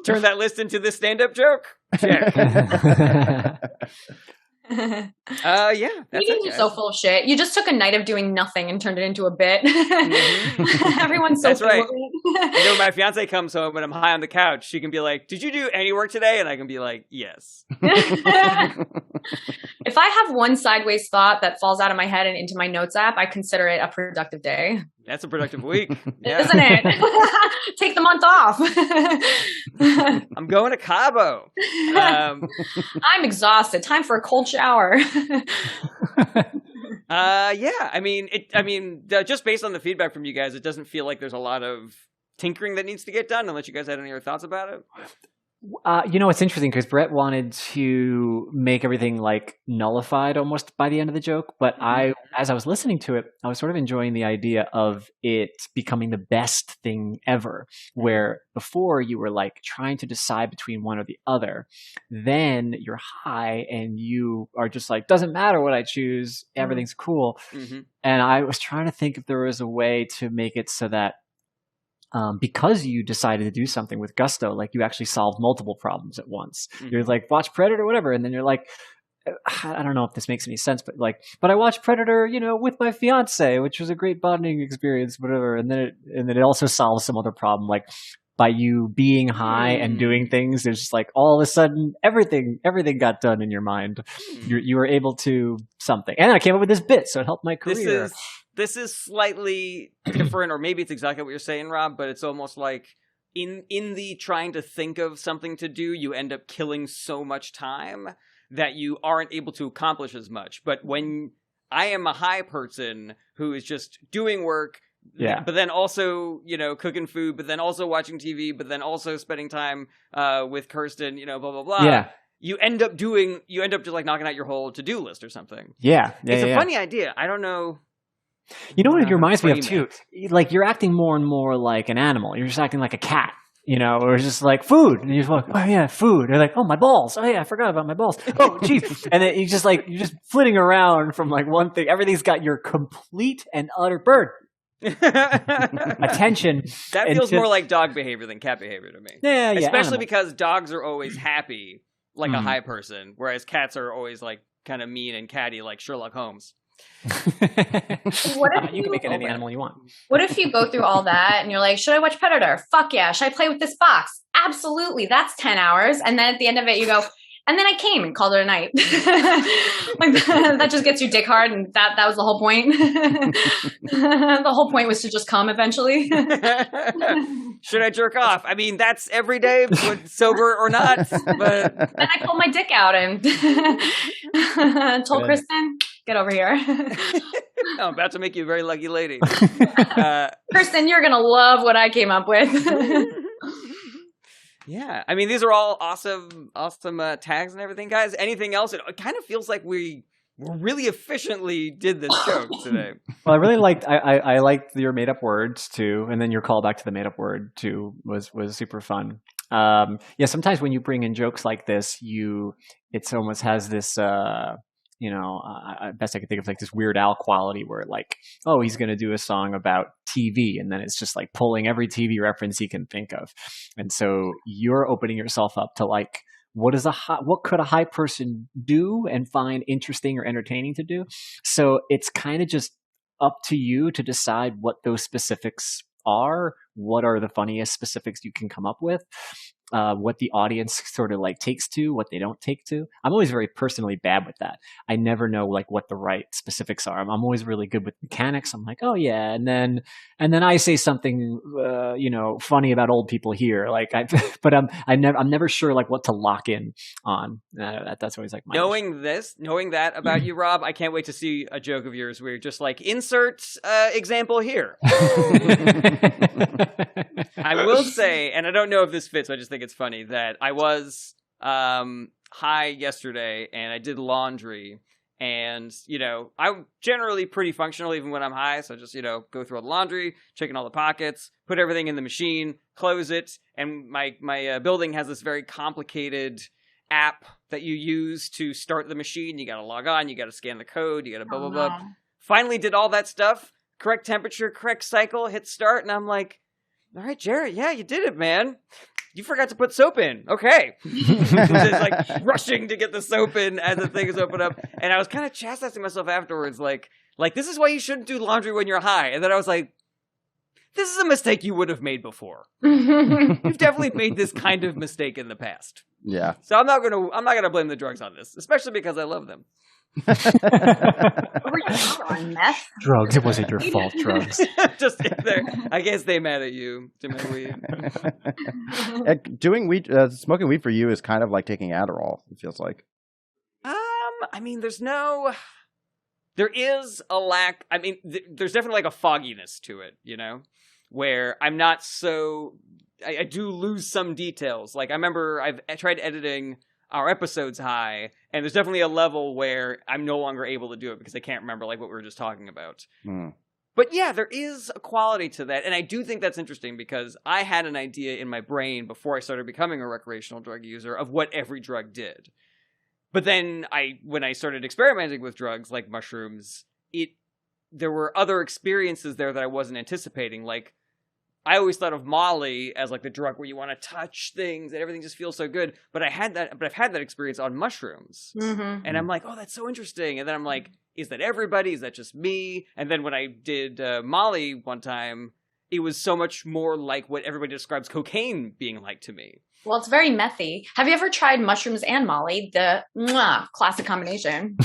Turn that list into this stand-up joke. Check. Yeah, that's Meetings it, are guys. so full of shit. You just took a night of doing nothing and turned it into a bit. Everyone's so That's right. full of You know, when my fiance comes home when I'm high on the couch, she can be like, "Did you do any work today?" And I can be like, "Yes." it. If I have one sideways thought that falls out of my head and into my notes app, I consider it a productive day. That's a productive week, yeah. Isn't it? Take the month off. I'm going to Cabo. I'm exhausted. Time for a cold shower. Yeah. I mean, just based on the feedback from you guys, it doesn't feel like there's a lot of tinkering that needs to get done. Unless you guys had any other thoughts about it. It's interesting because Brett wanted to make everything like nullified almost by the end of the joke, but as I was listening to it, I was sort of enjoying the idea of it becoming the best thing ever, where before you were like trying to decide between one or the other. Then you're high and you are just like, doesn't matter what I choose, everything's cool. Mm-hmm. And I was trying to think if there was a way to make it so that because you decided to do something with gusto, like you actually solved multiple problems at once. Mm-hmm. You're like, watch Predator or whatever. And then you're like, I don't know if this makes any sense, but I watched Predator, with my fiance, which was a great bonding experience, whatever. And then it also solves some other problem. Like by you being high and doing things, there's just like all of a sudden everything got done in your mind. You were able to something. And I came up with this bit, so it helped my career. This is slightly different, or maybe it's exactly what you're saying, Rob, but it's almost like in the trying to think of something to do, you end up killing so much time that you aren't able to accomplish as much. But when I am a high person who is just doing work, but then also, cooking food, but then also watching TV, but then also spending time with Kirsten, blah, blah, blah. Yeah. You end up just like knocking out your whole to-do list or something. Yeah. It's a funny idea. I don't know. You know what it reminds me of too? Like you're acting more and more like an animal. You're just acting like a cat, or just like food. And you're like, oh yeah, food. You're like, oh, my balls. Oh yeah, I forgot about my balls. Oh geez. And then you're just flitting around from like one thing. Everything's got your complete and utter attention. That feels more like dog behavior than cat behavior to me. Yeah. Especially because dogs are always happy like a high person, whereas cats are always like kind of mean and catty like Sherlock Holmes. You can make it any animal you want. What if you go through all that and you're like, should I watch Predator? Fuck yeah. Should I play with this box? Absolutely. That's 10 hours. And then at the end of it, you go, and then I came and called it a night. Like that just gets you dick hard, and that was the whole point. The whole point was to just come eventually. Should I jerk off? I mean, that's every day, sober or not. But then I pulled my dick out and told Kristen, get over here. I'm about to make you a very lucky lady. Kristen, you're going to love what I came up with. Yeah, I mean, these are all awesome tags and everything, guys. Anything else? It kind of feels like we really efficiently did this joke today. Well, I really liked I liked your made up words too, and then your callback to the made up word too was super fun. Sometimes when you bring in jokes like this, it almost has this best I could think of like this Weird Al quality where like, oh, he's going to do a song about TV. And then it's just like pulling every TV reference he can think of. And so you're opening yourself up to like, what could a high person do and find interesting or entertaining to do? So it's kind of just up to you to decide what those specifics are. What are the funniest specifics you can come up with? What the audience sort of like takes to, what they don't take to. I'm always very personally bad with that. I never know like what the right specifics are. I'm always really good with mechanics. I'm like, oh yeah, and then I say something, funny about old people here. Like, but I'm never sure like what to lock in on. That's always like my knowing that about you, Rob. I can't wait to see a joke of yours where you're just like, insert example here. I will say, and I don't know if this fits, I just think it's funny, that I was high yesterday and I did laundry. And, I'm generally pretty functional even when I'm high. So just, go through all the laundry, checking all the pockets, put everything in the machine, close it. And my building has this very complicated app that you use to start the machine. You got to log on, you got to scan the code, you got to blah, blah, blah. Finally did all that stuff, correct temperature, correct cycle, hit start. And I'm like, all right, Jarret, yeah, you did it, man. You forgot to put soap in. Okay. Just like rushing to get the soap in as the thing is opened up. And I was kind of chastising myself afterwards, like this is why you shouldn't do laundry when you're high. And then I was like, this is a mistake you would have made before. You've definitely made this kind of mistake in the past. Yeah. So I'm not gonna blame the drugs on this, especially because I love them. Meth? Drugs. It wasn't your fault. Drugs. Just I guess they mad at you to my weed. Doing weed, smoking weed for you is kind of like taking Adderall. It feels like. I mean, there is a lack. I mean, there's definitely like a fogginess to it, where I'm not so. I do lose some details. Like I remember I've tried editing our episodes high, and there's definitely a level where I'm no longer able to do it because I can't remember like what we were just talking about. But yeah, there is a quality to that, and I do think that's interesting because I had an idea in my brain before I started becoming a recreational drug user of what every drug did. But then when I started experimenting with drugs like mushrooms, there were other experiences there that I wasn't anticipating. Like, I always thought of Molly as like the drug where you want to touch things and everything just feels so good. But I've had that experience on mushrooms, and I'm like, oh, that's so interesting. And then I'm like, is that everybody? Is that just me? And then when I did Molly one time, it was so much more like what everybody describes cocaine being like to me. Well, it's very methy. Have you ever tried mushrooms and Molly? The classic combination.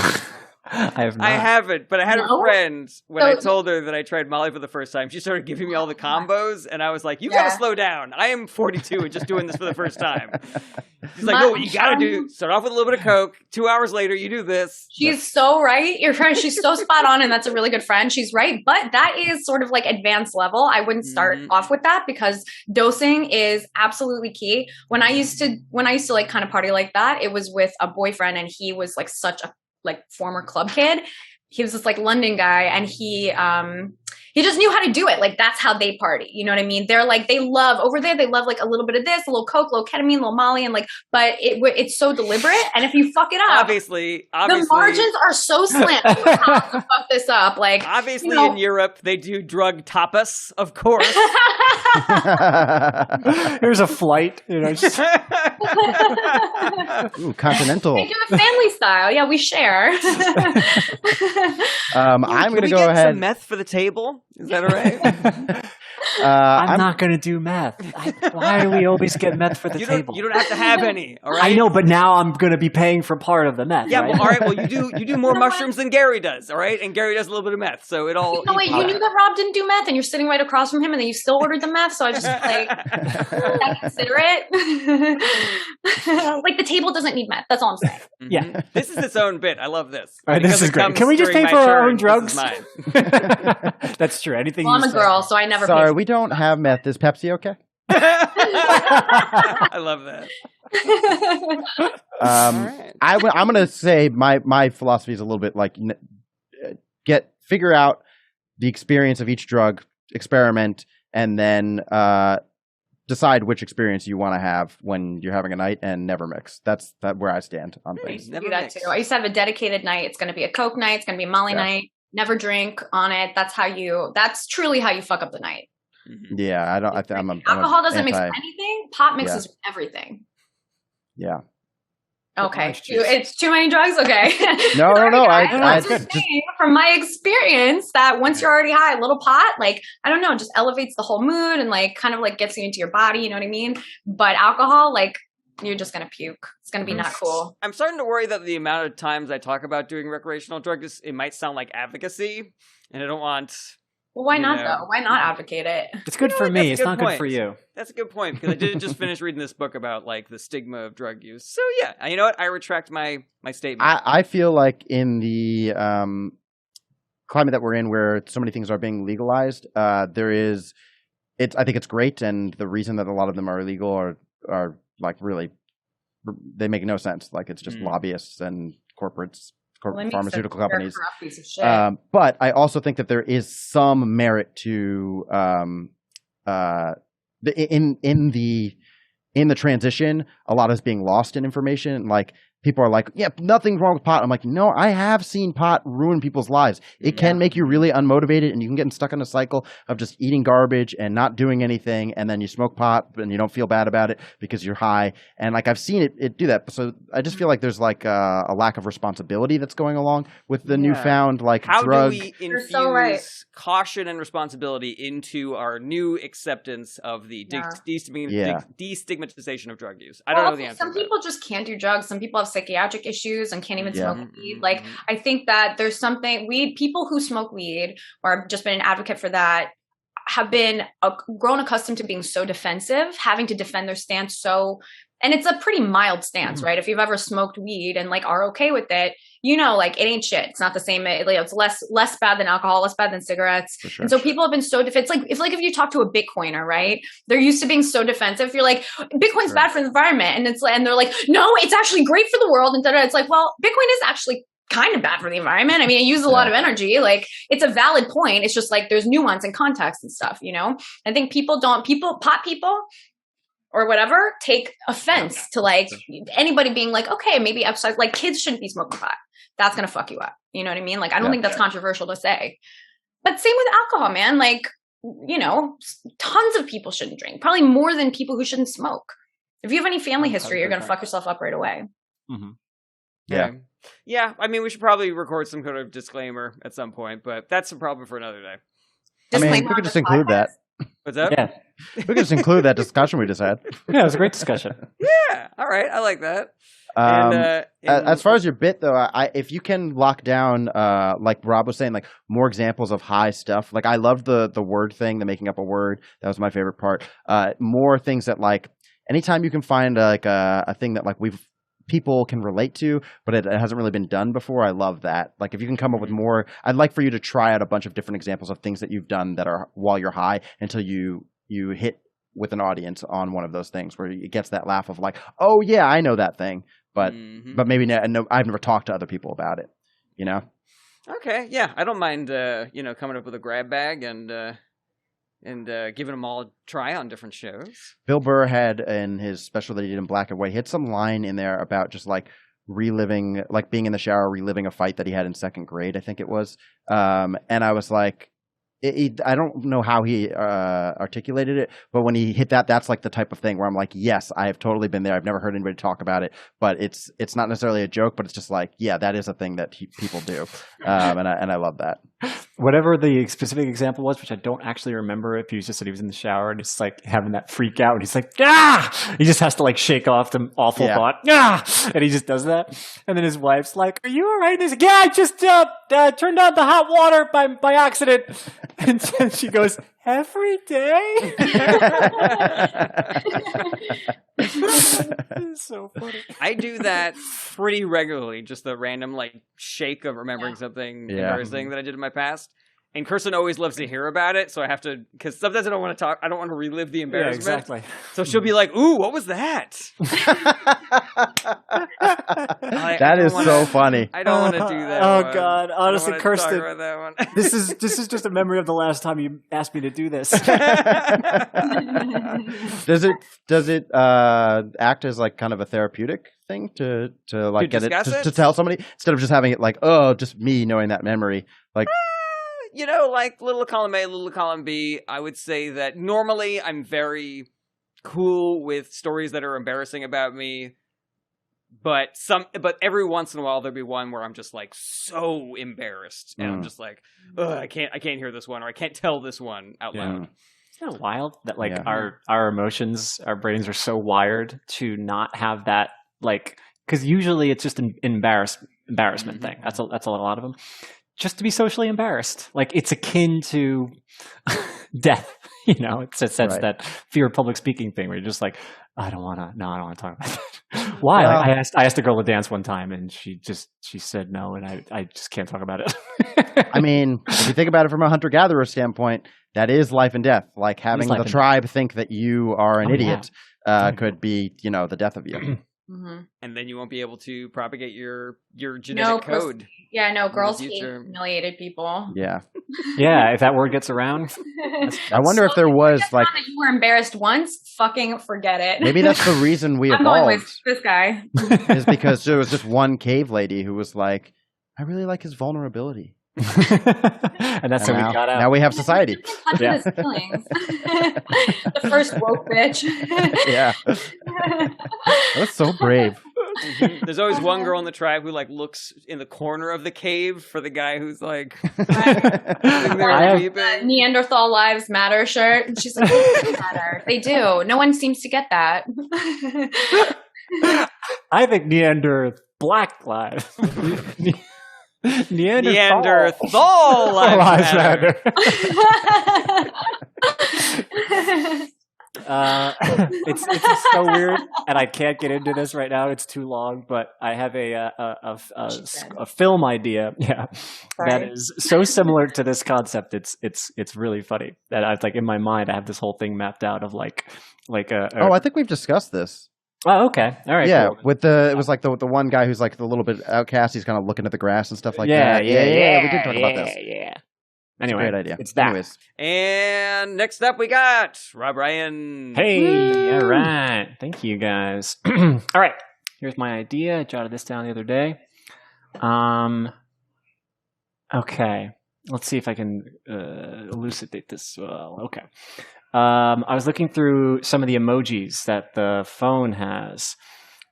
I have not. I haven't, but I had a friend when I told her that I tried Molly for the first time. She started giving me all the combos, and I was like, "You gotta slow down. I am 42 and just doing this for the first time." She's like, "No, what you gotta do, start off with a little bit of Coke. 2 hours later, you do this." She's so right. Your friend, she's so spot on, and that's a really good friend. She's right, but that is sort of like advanced level. I wouldn't start off with that because dosing is absolutely key. When I used to like kind of party like that, it was with a boyfriend, and he was like such a former club kid. He was this like London guy, and he just knew how to do it. Like that's how they party. You know what I mean? They're like, they love over there. They love like a little bit of this, a little Coke, a little ketamine, a little Molly, and like, but it's so deliberate. And if you fuck it up, obviously the margins are so slim. You have to fuck this up. Like obviously in Europe they do drug tapas, of course. Here's a flight, just... Ooh, continental. We do it family style. Yeah, we share. I'm going to go ahead. Some meth for the table. Is that all right? I'm not going to do meth. Why do we always get meth for the table? You don't have to have any. All right. I know, but now I'm going to be paying for part of the meth. Yeah. Right? Well, all right. Well, you do more mushrooms than Gary does. All right, and Gary does a little bit of meth, so it all. No, wait. You knew that Rob didn't do meth, and you're sitting right across from him, and then you still ordered the meth. So I just like, I consider it. Like the table doesn't need meth. That's all I'm saying. Yeah. This is its own bit. I love this. All right, this is great. Can we just pay for our own drugs? That's true. Anything. Well, I'm a girl, so I never. Sorry, we don't have meth. Is Pepsi okay? I love that. Right. I'm going to say my philosophy is a little bit like figure out the experience of each drug, experiment, and then decide which experience you want to have when you're having a night, and never mix. That's where I stand on things. I do that too. I used to have a dedicated night. It's going to be a Coke night. It's going to be a Molly night. Never drink on it. That's truly how you fuck up the night. Yeah, alcohol doesn't mix with anything. Pot mixes with everything. Yeah. Okay. It's too many drugs? Okay. No. I'm just saying from my experience that once you're already high, a little pot, like, I don't know, just elevates the whole mood and like kind of like gets you into your body, you know what I mean? But alcohol, like, you're just going to puke. It's going to be not cool. I'm starting to worry that the amount of times I talk about doing recreational drugs, it might sound like advocacy, and I don't want... Well, why not, though? Why not advocate it? It's good for me. It's not good for you. That's a good point, because I did just finish reading this book about, like, the stigma of drug use. So, yeah, you know what? I retract my statement. I feel like in the climate that we're in, where so many things are being legalized, I think it's great, and the reason that a lot of them are illegal are like really, they make no sense. Like it's just lobbyists and pharmaceutical companies. But I also think that there is some merit to in the transition. A lot is being lost in information. Like people are like, yeah, nothing's wrong with pot. I'm like, no, I have seen pot ruin people's lives. It can make you really unmotivated, and you can get stuck in a cycle of just eating garbage and not doing anything. And then you smoke pot and you don't feel bad about it because you're high. And like, I've seen it do that. So I just feel like there's like a lack of responsibility that's going along with the newfound like How drug. do we infuse caution and responsibility into our new acceptance of the destigmatization of drug use? I don't know the answer. Some people just can't do drugs. Some people have psychiatric issues and can't even smoke weed. Like, I think that there's something people who smoke weed, or have just been an advocate for that, have been grown accustomed to being so defensive, having to defend their stance so And it's a pretty mild stance, right? If you've ever smoked weed and like are okay with it, you know, like it ain't shit. It's not the same. It's less bad than alcohol, less bad than cigarettes. For And so people have been so defensive. It's like if you talk to a Bitcoiner, right? They're used to being so defensive. You're like, Bitcoin's bad for the environment, and they're like, no, it's actually great for the world. And it's like, well, Bitcoin is actually kind of bad for the environment. I mean, it uses a lot of energy. Like, it's a valid point. It's just like there's nuance and context and stuff. You know, I think pot people. Or whatever, take offense to like anybody being like, okay, maybe exercise, like kids shouldn't be smoking pot. That's going to fuck you up. You know what I mean? Like, I don't think that's controversial to say. But same with alcohol, man. Like, you know, tons of people shouldn't drink, probably more than people who shouldn't smoke. If you have any family history, you're going to fuck yourself up right away. Mm-hmm. Yeah. Yeah. I mean, we should probably record some kind of disclaimer at some point, but that's a problem for another day. I mean, we could just include that. What's up? Yeah. We could just include that discussion we just had. Yeah, it was a great discussion. Yeah. All right. I like that. As far as your bit, though, if you can lock down, like Rob was saying, like more examples of high stuff. Like I loved the word thing, the making up a word. That was my favorite part. More things that like anytime you can find like a thing that like people can relate to, but it hasn't really been done before. I love that. Like if you can come up with more, I'd like for you to try out a bunch of different examples of things that you've done that are while you're high until you hit with an audience on one of those things where it gets that laugh of like, oh yeah, I know that thing, but maybe no, I've never talked to other people about it, you know? Okay, yeah, I don't mind, coming up with a grab bag and giving them all a try on different shows. Bill Burr had in his special that he did in Black and White, he had some line in there about just like reliving, like being in the shower, reliving a fight that he had in second grade, I think it was. And I was like, I don't know how he articulated it, but when he hit that, that's like the type of thing where I'm like, yes, I have totally been there. I've never heard anybody talk about it, but it's not necessarily a joke, but it's just like, yeah, that is a thing that people do, and I love that. Whatever the specific example was, which I don't actually remember, if he just said he was in the shower and it's like having that freak out, and he's like, ah! He just has to like shake off the awful thought, ah! And he just does that, and then his wife's like, "Are you all right?" And he's like, "Yeah, I just turned on the hot water by accident." And then she goes, "Every day?" It's so funny. I do that pretty regularly, just the random like shake of remembering something embarrassing that I did in my past. And Kirsten always loves to hear about it, so I have to, because sometimes I don't want to talk, I don't want to relive the embarrassment. Yeah, exactly. So she'll be like, "Ooh, what was that?" That is so funny. I don't want to do that. Oh one. God, honestly, Kirsten, talk about that one. this is just a memory of the last time you asked me to do this. Does it act as like kind of a therapeutic thing to like get it to tell somebody instead of just having it like, oh, just me knowing that memory, like. You know, like little column A, little column B, I would say that normally I'm very cool with stories that are embarrassing about me, but every once in a while there'll be one where I'm just like so embarrassed, and I'm just like, ugh, I can't hear this one, or I can't tell this one out loud. Isn't it wild that like our emotions, our brains are so wired to not have that, like, because usually it's just an embarrassment thing. That's a lot of them. Just to be socially embarrassed. Like, it's akin to death, you know? It's a sense that fear of public speaking thing where you're just like, I don't want to talk about that. Why? Like, I asked a girl to dance one time and she said no, and I just can't talk about it. I mean, if you think about it from a hunter-gatherer standpoint, that is life and death. Like having the tribe think that you are an idiot could be, you know, the death of you. And then you won't be able to propagate your genetic code. Girls hate humiliated people. Yeah. Yeah, if that word gets around. I wonder if there was like that you were embarrassed once, fucking forget it. Maybe that's the reason we I'm evolved. going with this guy. Is because there was just one cave lady who was like, I really like his vulnerability. And that's how we got out. Now we have society. His feelings. The first woke bitch. Yeah. That's so brave. There's always one girl in the tribe who like looks in the corner of the cave for the guy who's like Neanderthal Lives Matter shirt. And she's like, they matter. They do. No one seems to get that. I think Black lives. Neanderthal lives matter. It's so weird, and I can't get into this right now. It's too long, but I have a film idea, that is so similar to this concept. It's really funny that I like in my mind. I have this whole thing mapped out of like a. Oh, I think we've discussed this. Oh, okay, all right. Yeah, cool. with it was like the one guy who's like the little bit outcast. He's kind of looking at the grass and stuff like that. Yeah. We did talk about this. Yeah. Anyway, great idea. It's that. Anyways. And next up, we got Rob Ryan. Hey, all right. Thank you, guys. All right, here's my idea. I jotted this down the other day. Okay, let's see if I can elucidate this well. Okay. I was looking through some of the emojis that the phone has,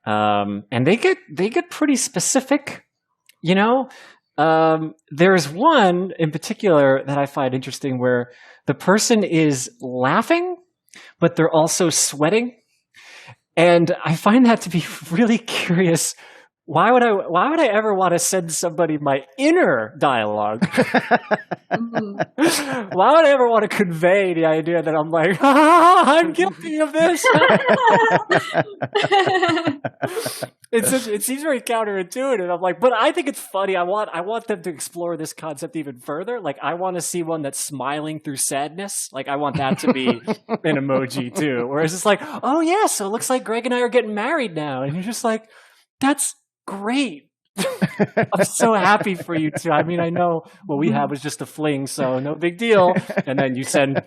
and they get pretty specific, you know. There's one in particular that I find interesting where the person is laughing, but they're also sweating. And I find that to be really curious. Why would I ever want to send somebody my inner dialogue? Why would I ever want to convey the idea that I'm like, I'm guilty of this? It seems very counterintuitive. I'm like, but I think it's funny. I want them to explore this concept even further. Like, I want to see one that's smiling through sadness. Like, I want that to be an emoji too. Whereas it's like, oh yeah, so it looks like Greg and I are getting married now, and you're just like, that's great. I'm so happy for you two. I mean, I know what we had was just a fling, so no big deal. And then you send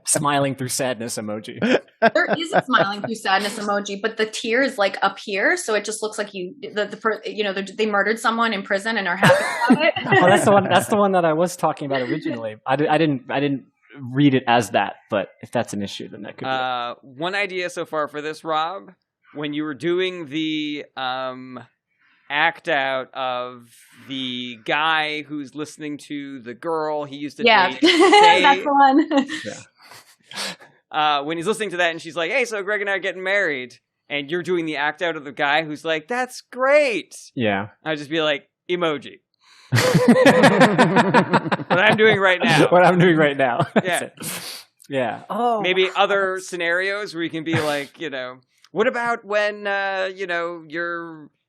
smiling through sadness emoji. There is a smiling through sadness emoji, but the tear is like up here, so it just looks like they murdered someone in prison and are happy about it. Oh, that's the one. That's the one that I was talking about originally. I didn't read it as that, but if that's an issue, then that could be. One idea so far for this, Rob, when you were doing the act out of the guy who's listening to the girl he used to date. That's the one. Yeah. When he's listening to that and she's like, hey, so Greg and I are getting married, and you're doing the act out of the guy who's like, that's great. Yeah. I'd just be like, emoji. What I'm doing right now. What I'm doing right now. Yeah. Yeah. Oh. Maybe other scenarios where you can be like, what about when,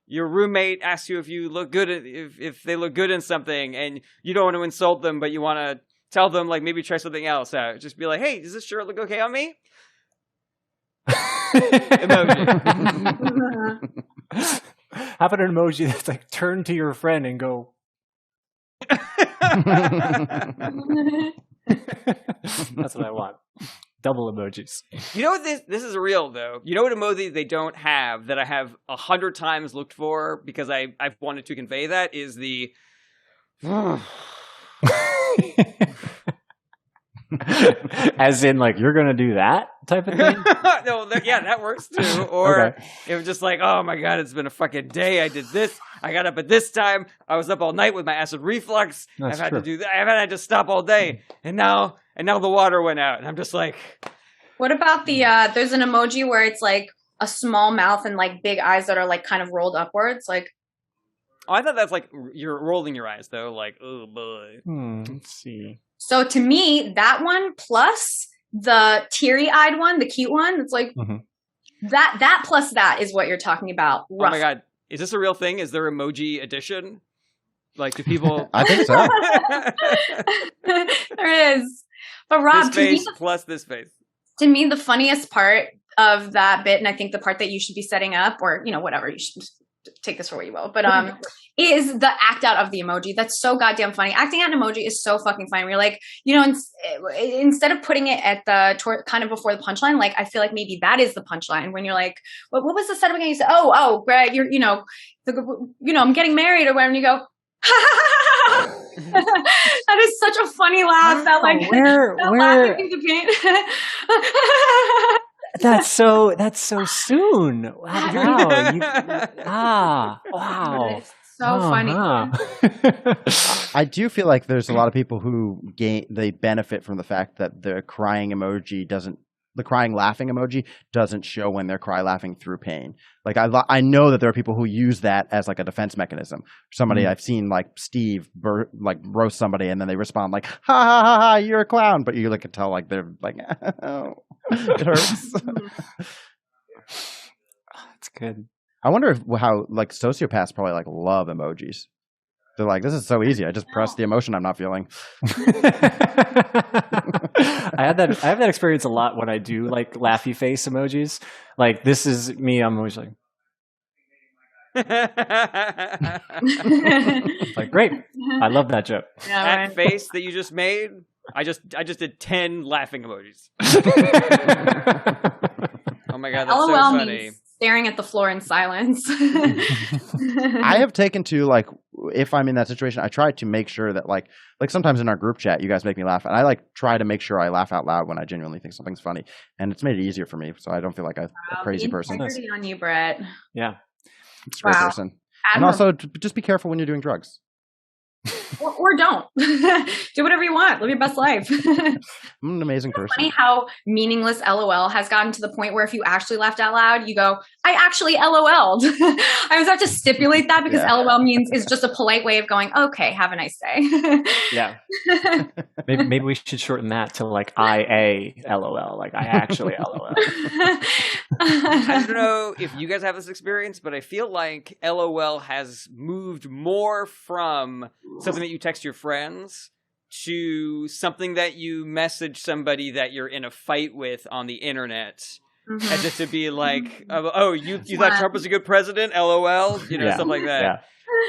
your roommate asks you if you look good, if they look good in something, and you don't want to insult them, but you want to tell them, like, maybe try something else out. Just be like, hey, does this shirt look okay on me? Emoji. How about an emoji that's like, turn to your friend and go. That's what I want. Double emojis. You know what this is real though. You know what emoji they don't have that I have 100 times looked for because I've wanted to convey that is the as in like you're gonna do that type of thing. No, that works too. Or it was just like, oh my god, it's been a fucking day. I did this. I got up at this time. I was up all night with my acid reflux. I've had to do that. I've had to stop all day, and now the water went out, and I'm just like. What about the? There's an emoji where it's like a small mouth and like big eyes that are like kind of rolled upwards, like. Oh, I thought that's like you're rolling your eyes though, like oh boy. Let's see. So to me, that one plus the teary-eyed one, the cute one, it's like that plus that is what you're talking about. Oh my god, is this a real thing? Is there emoji edition? Like, do people? I think so. There is. But Rob, this face plus this face. To me, the funniest part of that bit, and I think the part that you should be setting up, or whatever, you should take this for what you will, but is the act out of the emoji. That's so goddamn funny. Acting out an emoji is so fucking funny. We're like, instead of putting it at the kind of before the punchline, like I feel like maybe that is the punchline when you're like, what was the setup again? You say, oh, Greg, you're, I'm getting married, or when you go, that is such a funny laugh. That like where laughing through the paint. That's so soon. Wow. Wow. It's so funny. I do feel like there's a lot of people who they benefit from the fact that the crying laughing emoji doesn't show when they're laughing through pain. Like I know that there are people who use that as like a defense mechanism. Somebody I've seen like Steve roast somebody and then they respond like ha ha ha ha, you're a clown, but you can tell like they're like oh. It hurts. That's good. I wonder how like sociopaths probably like love emojis. They're like, this is so easy. I just press the emotion I'm not feeling. I have that experience a lot when I do like laughy face emojis. Like this is me. I'm always like, great. I love that joke. Yeah, That right. face that you just made, I just did 10 laughing emojis. Oh my god, that's so LOL funny. means staring at the floor in silence. I have taken to like if I'm in that situation, I try to make sure that like sometimes in our group chat, you guys make me laugh, and I like try to make sure I laugh out loud when I genuinely think something's funny, and it's made it easier for me, so I don't feel like a crazy person. Integrity on you, Brett. Yeah. It's a great person. And also, just be careful when you're doing drugs. Or don't. Do whatever you want. Live your best life. I'm an amazing person. Funny how meaningless LOL has gotten to the point where if you actually laughed out loud, you go, I actually LOL'd. I always have to stipulate that because LOL is just a polite way of going, okay, have a nice day. Yeah. Maybe we should shorten that to like IA LOL, like I actually LOL. I don't know if you guys have this experience, but I feel like LOL has moved more from something that you text your friends to something that you message somebody that you're in a fight with on the internet. Mhm. As if to be like, oh, you thought Trump was a good president? LOL? You know, stuff like that. Yeah.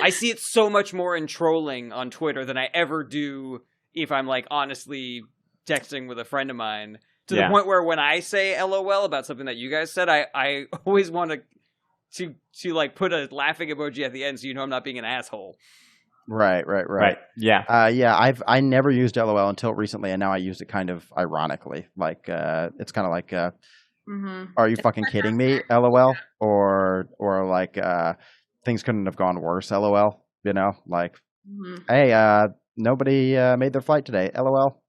I see it so much more in trolling on Twitter than I ever do if I'm like honestly texting with a friend of mine. To the point where when I say LOL about something that you guys said, I always want to like put a laughing emoji at the end so you know I'm not being an asshole. Right. Yeah. I never used LOL until recently, and now I use it kind of ironically. Like it's kind of like, are you fucking kidding me? LOL, or like things couldn't have gone worse. LOL. You know, like, hey, nobody made their flight today. LOL.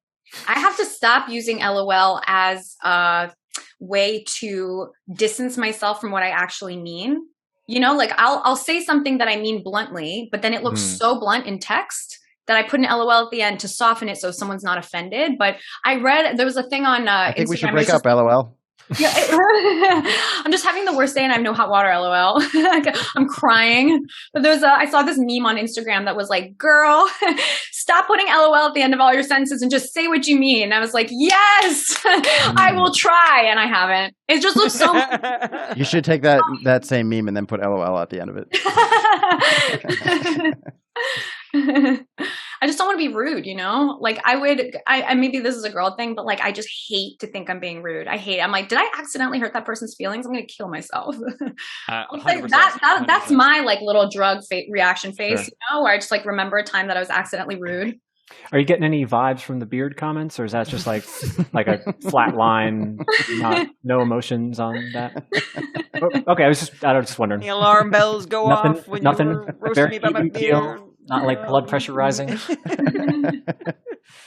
I have to stop using LOL as a way to distance myself from what I actually mean. You know, like I'll say something that I mean bluntly, but then it looks so blunt in text that I put an LOL at the end to soften it so someone's not offended. But I read there was a thing on I think Instagram. we should break up. LOL. Yeah, I'm just having the worst day and I have no hot water. LOL. I'm crying. But I saw this meme on Instagram that was like, "Girl, stop putting LOL at the end of all your sentences and just say what you mean." And I was like, "Yes, I will try," and I haven't. It just looks so. You should take that same meme and then put LOL at the end of it. I just don't want to be rude, you know? Like I maybe this is a girl thing, but like I just hate to think I'm being rude. I hate it. I'm like, did I accidentally hurt that person's feelings? I'm going to kill myself. Like that's my like little drug reaction face, you know, where I just like remember a time that I was accidentally rude. Are you getting any vibes from the beard comments, or is that just like a flat line, no emotions on that? Okay, I was just wondering. The alarm bells go off when you were roasting me about my beard. Not like blood pressure rising. Let's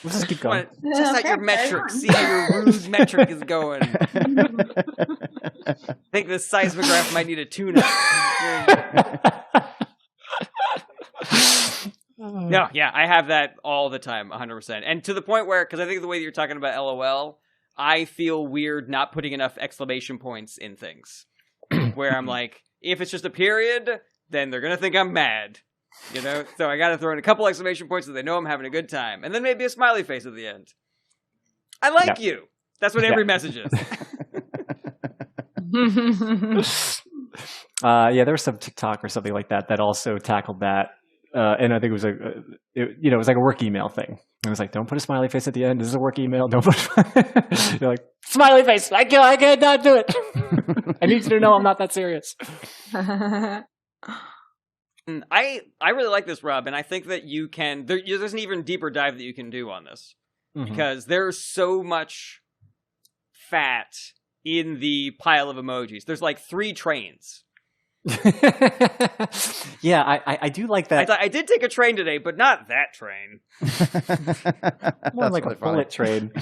just keep going. Test out your metric. See how your rude metric is going. I think the seismograph might need a tune-up. No, yeah, I have that all the time, 100%. And to the point where, because I think the way that you're talking about LOL, I feel weird not putting enough exclamation points in things. Where I'm like, if it's just a period, then they're going to think I'm mad. You know? So I got to throw in a couple exclamation points so they know I'm having a good time. And then maybe a smiley face at the end. I like you. That's what every message is. There was some TikTok or something like that also tackled that. And I think it was it was like a work email thing. It was like, don't put a smiley face at the end. This is a work email. Don't put. You're like, smiley face. I can't not do it. I need you to know I'm not that serious. I really like this, Rob, and I think that you can. There's an even deeper dive that you can do on this because there's so much fat in the pile of emojis. There's like 3 trains. Yeah, I do like that. I did take a train today, but not that train. More like a bullet train.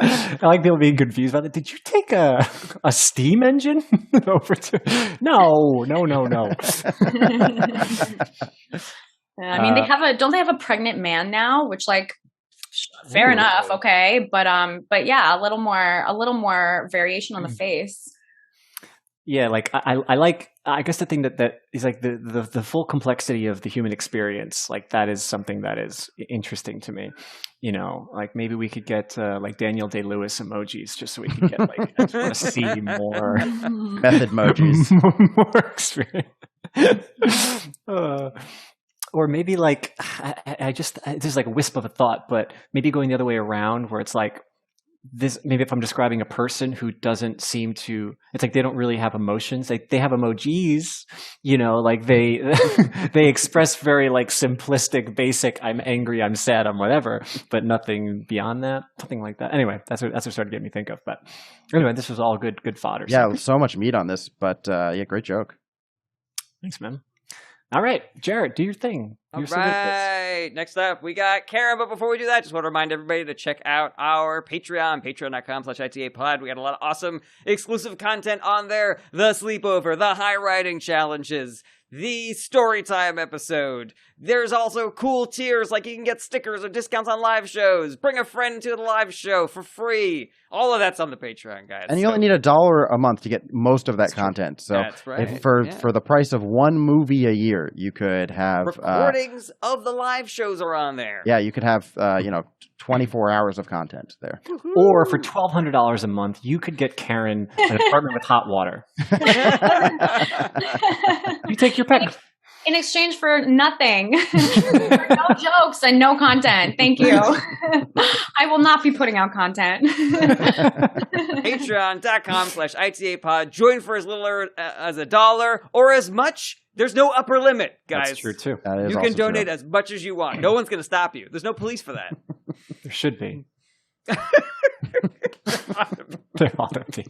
I like people being confused about it. Did you take a steam engine over to? No. I mean, don't they have a pregnant man now? Which like, Fair Ooh. enough. Okay. But yeah, a little more variation on the face. Yeah, like I like. I guess the thing that is like the full complexity of the human experience. Like that is something that is interesting to me. You know, like maybe we could get like Daniel Day-Lewis emojis just so we can get like I just want to see more Method emojis. more experience. Or maybe like I just this is like a wisp of a thought, but maybe going the other way around, where it's like this. Maybe if I'm describing a person who doesn't seem to, it's like they don't really have emotions. They have emojis, you know, like they they express very like simplistic, basic. I'm angry, I'm sad, I'm whatever, but nothing beyond that, something like that. Anyway, that's what started getting me think of. But anyway, this was all good fodder. Yeah, So. so much meat on this, but yeah, great joke. Thanks, man. All right, Jarret, do your thing. All You're so good at this. right. Next up, we got Karen. But before we do that, just want to remind everybody to check out our Patreon, patreon.com/ITAPod. We got a lot of awesome exclusive content on there. The sleepover, the high writing challenges, the storytime episode. There's also cool tiers, like you can get stickers or discounts on live shows. Bring a friend to the live show for free. All of that's on the Patreon, guys. And you only need $1 a month to get most of that content. So That's right. if for the price of one movie a year, you could have recordings of the live shows are on there. yeah, you could have 24 hours of content there. Or for $1,200 a month, you could get Karen an apartment with hot water. You take your pick. In exchange for nothing. No jokes and no content. Thank you. I will not be putting out content. Patreon.com/ITAPod. Join for as little as $1 or as much. There's no upper limit, guys. That's true, too. That is You also can donate true. as much as you want. No one's going to stop you. There's no police for that. There should be. They're all empty.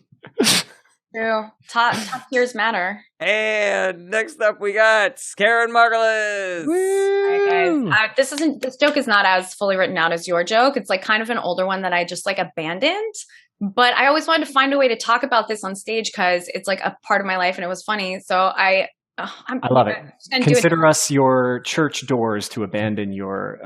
True. Top tiers matter. And next up, we got Karen Margolis. All right, guys. This joke is not as fully written out as your joke. It's like kind of an older one that I just like abandoned. But I always wanted to find a way to talk about this on stage because it's like a part of my life and it was funny. So I love it. And Consider us your church doors to abandon your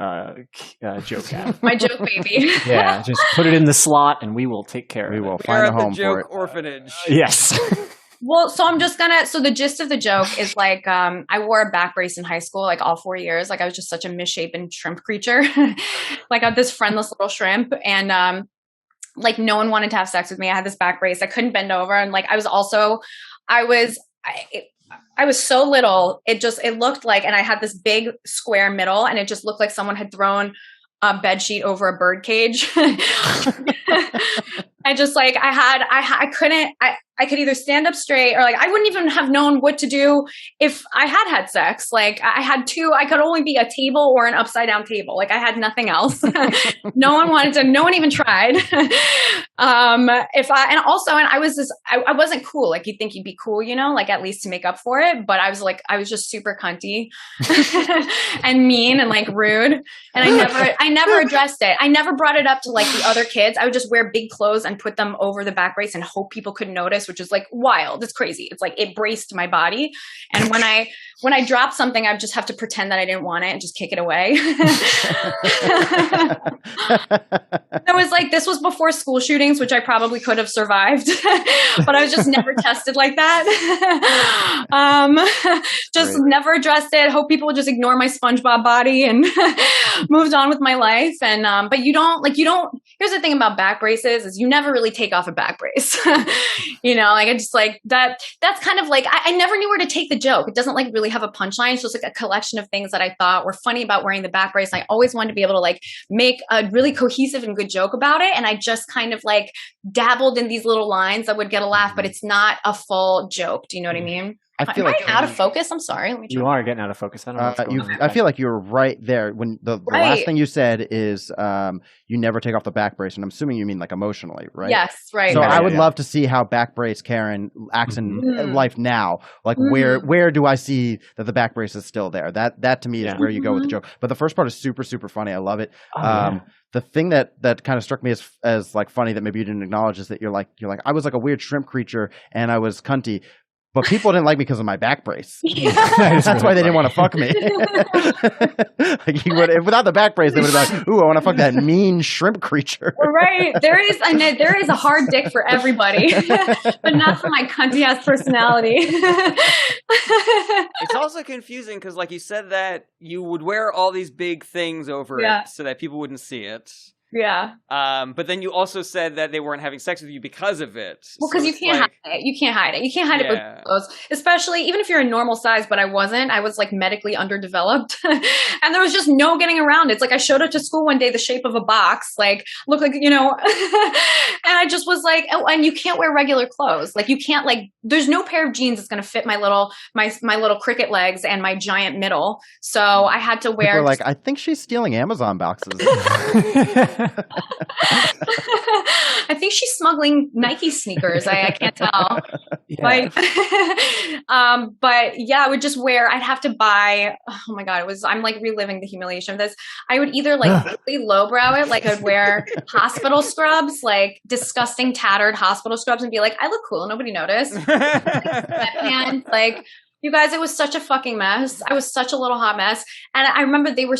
joke at. my joke baby. Yeah, just put it in the slot and we will take care We of it. will We're find a at the home for joke it. orphanage. Yes. Well, so I'm just gonna. So the gist of the joke is like, I wore a back brace in high school, like all 4 years. Like I was just such a misshapen shrimp creature, like this friendless little shrimp, and like no one wanted to have sex with me. I had this back brace. I couldn't bend over, and like I was so little. It looked like, and I had this big square middle, and it just looked like someone had thrown a bed sheet over a bird cage. I just like I could either stand up straight or like I wouldn't even have known what to do if I had sex. Like I could only be a table or an upside down table. Like I had nothing else. No one even tried. I wasn't cool. Like you'd think you'd be cool, like at least to make up for it. But I was just super cunty and mean and like rude. And I never addressed it. I never brought it up to like the other kids. I would just wear big clothes and put them over the back brace and hope people could notice, which is like wild. It's crazy. It's like it braced my body. And when I dropped something, I would just have to pretend that I didn't want it and just kick it away. It was like, this was before school shootings, which I probably could have survived, but I was just never tested like that. Just Great. Never addressed it. Hope people would just ignore my SpongeBob body and moved on with my life. And, but here's the thing about back braces is you never really take off a back brace. Like I just like that's kind of like, I never knew where to take the joke. It doesn't like really have a punchline. It's just like a collection of things that I thought were funny about wearing the back brace. And I always wanted to be able to like make a really cohesive and good joke about it. And I just kind of like dabbled in these little lines that would get a laugh, but it's not a full joke. Do you know what I mean? I feel Am like I out of focus? I'm sorry. Let me try. You are getting out of focus. I don't know what's going on. I feel like you're right there when the last thing you said is you never take off the back brace, and I'm assuming you mean like emotionally, right? Yes, right. So right. I would love to see how back brace Karen acts in life now. Like where do I see that the back brace is still there? That to me is where you go with the joke. But the first part is super, super funny. I love it. The thing that kind of struck me as like funny that maybe you didn't acknowledge is that you're like I was like a weird shrimp creature and I was cunty. But people didn't like me because of my back brace. That is That's really why they didn't funny. want to fuck me. Like without the back brace, they would have been like, "Ooh, I want to fuck that mean shrimp creature." Right. There is a hard dick for everybody, but not for my cunty ass personality. It's also confusing because, like, you said that you would wear all these big things over Yeah. it so that people wouldn't see it. Yeah. But then you also said that they weren't having sex with you because of it. Well, because So you it's can't like, hide it. You can't hide it. You can't hide it Yeah. with clothes, especially even if you're a normal size. But I wasn't. I was like medically underdeveloped, and there was just no getting around it. It's like I showed up to school one day, the shape of a box, like looked like and I just was like, oh, and you can't wear regular clothes. Like you can't there's no pair of jeans that's going to fit my little cricket legs and my giant middle. So I had to People wear. are like, "I think she's stealing Amazon boxes." I think she's smuggling Nike sneakers. I can't tell. Yeah. But yeah, I would just I'd have to buy, oh my God, I'm like reliving the humiliation of this. I would either really lowbrow it, like I'd wear hospital scrubs, like disgusting tattered hospital scrubs and be like, I look cool. Nobody noticed. Sweatpants, like, you guys, it was such a fucking mess. I was such a little hot mess. And I remember they were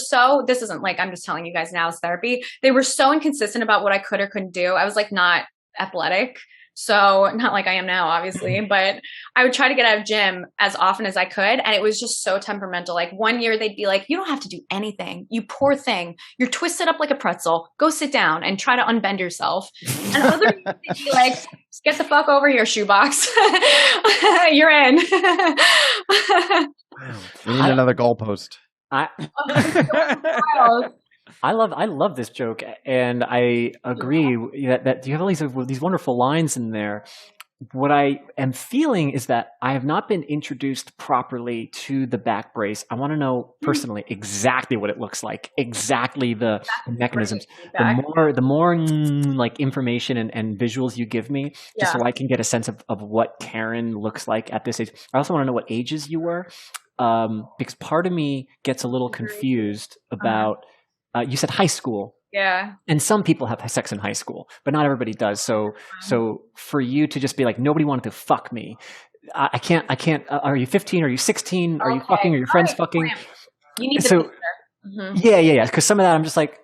this isn't like, I'm just telling you guys now, it's therapy. They were so inconsistent about what I could or couldn't do. I was like not athletic. So not like I am now, obviously, but I would try to get out of gym as often as I could. And it was just so temperamental. Like one year they'd be like, you don't have to do anything. You poor thing. You're twisted up like a pretzel. Go sit down and try to unbend yourself. And other years they'd be like, get the fuck over here, shoebox. You're in. We need another goalpost. I love this joke, and I agree that you have all these wonderful lines in there. What I am feeling is that I have not been introduced properly to the back brace. I want to know personally exactly what it looks like, exactly the mechanisms. The more like information and visuals you give me, just so I can get a sense of what Keren looks like at this age. I also want to know what ages you were, because part of me gets a little confused about. You said high school. Yeah. And some people have sex in high school, but not everybody does. So for you to just be like, nobody wanted to fuck me. I can't, are you 15? Are you 16? Are you fucking? Are your friends fucking? You need to So, be there. Yeah. Cause some of that I'm just like,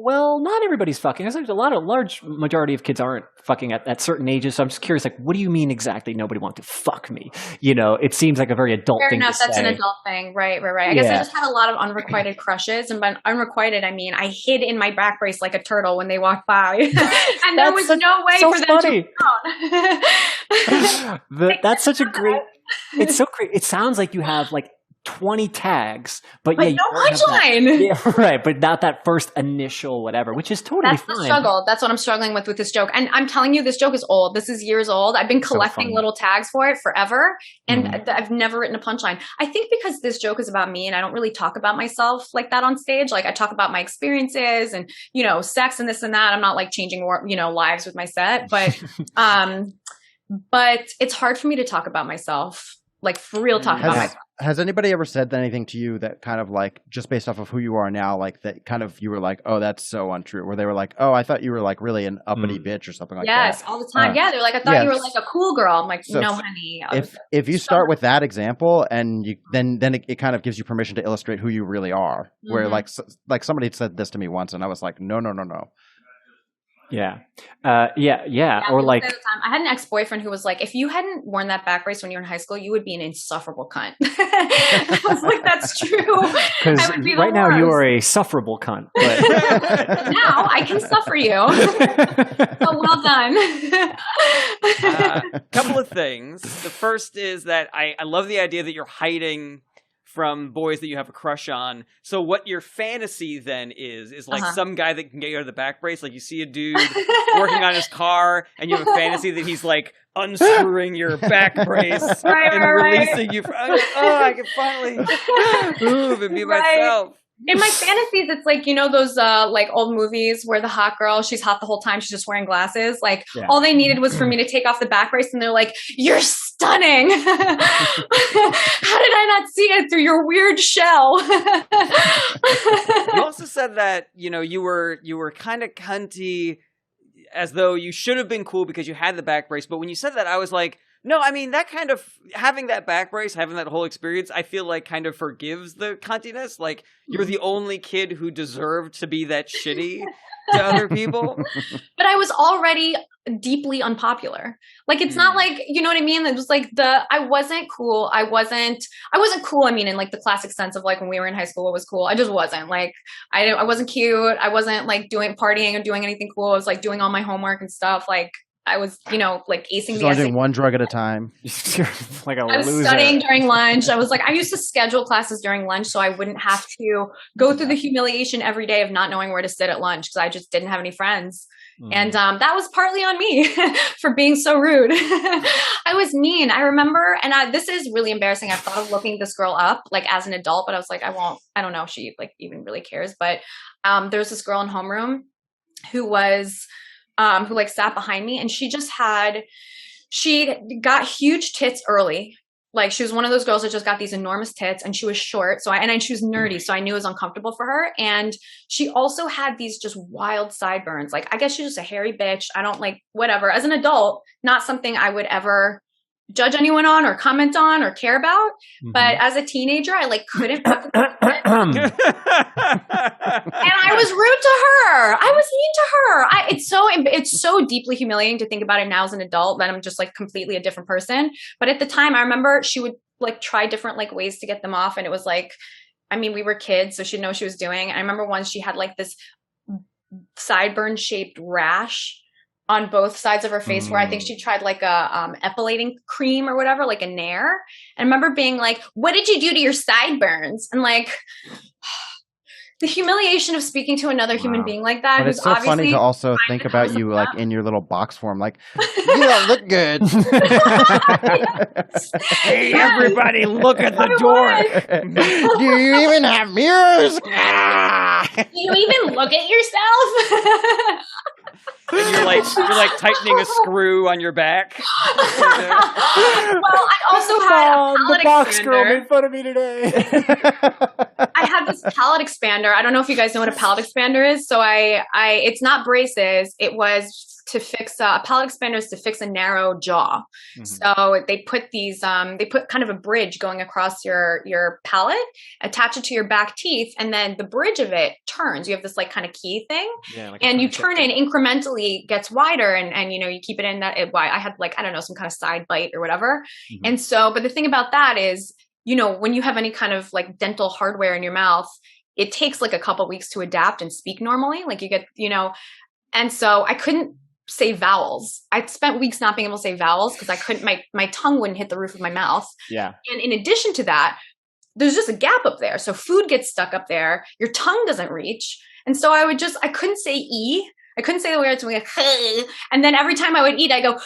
well, not everybody's fucking. There's a large majority of kids aren't fucking at certain ages. So I'm just curious, like, what do you mean exactly? Nobody wants to fuck me. It seems like a very adult Fair thing enough. to That's say. an adult thing. Right. I guess I just had a lot of unrequited crushes, and by unrequited, I mean I hid in my back brace like a turtle when they walked by, and there was no way so for funny. them to come. That's such a great. It's so great. It sounds like you have like 20 tags, but no punchline. Yeah, right. But not that first initial whatever, which is totally That's fine. the struggle. That's what I'm struggling with this joke. And I'm telling you, this joke is old. This is years old. I've been collecting little tags for it forever, and I've never written a punchline. I think because this joke is about me, and I don't really talk about myself like that on stage. Like I talk about my experiences and sex and this and that. I'm not like changing lives with my set, but but it's hard for me to talk about myself. Like for real, talk about myself. Has anybody ever said anything to you that kind of like, just based off of who you are now, like that kind of, you were like, oh, that's so untrue? Where they were like, oh, I thought you were like really an uppity bitch or something like that. Yes, all the time. Yeah, they're like, I thought you were like a cool girl. I'm like, So no, honey. If you start with that example and you then it kind of gives you permission to illustrate who you really are. Where like somebody said this to me once and I was like, no. Yeah. Or like, I had an ex-boyfriend who was like, if you hadn't worn that back brace when you were in high school, you would be an insufferable cunt. I was like, that's true. because right now you are a sufferable cunt. But Now I can suffer you. So well done. Couple of things. The first is that I love the idea that you're hiding from boys that you have a crush on. So what your fantasy then is like some guy that can get you out of the back brace. Like you see a dude working on his car and you have a fantasy that he's like unscrewing your back brace and releasing you. I can finally move and be myself. In my fantasies, it's like, those like old movies where the hot girl, she's hot the whole time, she's just wearing glasses. Like all they needed was for me to take off the back brace and they're like, you're stunning. How did I not see it through your weird shell? You also said that, you were kind of cunty, as though you should have been cool because you had the back brace. But when you said that, I was like, No, I mean, that kind of, having that back brace, having that whole experience, I feel like kind of forgives the cuntiness. Like, you're the only kid who deserved to be that shitty to other people. But I was already deeply unpopular. Like, it's not like, you know what I mean? It was like I wasn't cool. I wasn't cool. I mean, in like the classic sense of like when we were in high school, what was cool? I just wasn't. Like, I wasn't cute. I wasn't like partying or doing anything cool. I was like doing all my homework and stuff. Like, I was, like acing She's the only essay. doing one drug at a time. Like a I was loser. studying during lunch. I used to schedule classes during lunch so I wouldn't have to go through the humiliation every day of not knowing where to sit at lunch because I just didn't have any friends. And that was partly on me for being so rude. I was mean. I remember, and this is really embarrassing. I thought of looking this girl up like as an adult, but I was like, I don't know if she like even really cares. But there's this girl in homeroom who like sat behind me, and she got huge tits early. Like, she was one of those girls that just got these enormous tits, and she was short. And she was nerdy. So I knew it was uncomfortable for her. And she also had these just wild sideburns. Like, I guess she's just a hairy bitch. I don't like, whatever. As an adult, not something I would ever judge anyone on or comment on or care about. But as a teenager, I like couldn't fuck with it. And I was rude to her. I was mean to her. It's so deeply humiliating to think about it now as an adult that I'm just like completely a different person. But at the time, I remember she would like try different like ways to get them off. And it was like, I mean, we were kids, so she'd know what she was doing. And I remember once she had like this sideburn shaped rash on both sides of her face where I think she tried like a epilating cream or whatever, like a Nair. And I remember being like, what did you do to your sideburns? And like the humiliation of speaking to another human being like that. But it's so funny to also think about you like in your little box form, like, you don't look good. Hey, everybody, look at the door. Do you even have mirrors? Do you even look at yourself? And you're like tightening a screw on your back. Well, I also had a pallet the box expander. girl made fun of me today. I had this pallet expander. I don't know if you guys know what a pallet expander is. So it's not braces. It was to fix a pallet expander is to fix a narrow jaw. So they put kind of a bridge going across your palate, attach it to your back teeth, and then the bridge of it turns. You have this like kind of key thing, and you turn it incrementally, gets wider, and you keep it in that. I had like, I don't know, some kind of side bite or whatever. And so, but the thing about that is, when you have any kind of like dental hardware in your mouth, it takes like a couple weeks to adapt and speak normally. Like you get, and so I couldn't say vowels. I spent weeks not being able to say vowels because I couldn't, my tongue wouldn't hit the roof of my mouth. Yeah. And in addition to that, there's just a gap up there. So food gets stuck up there. Your tongue doesn't reach. And so I couldn't say E. I couldn't say the words like, and then every time I would eat, I go,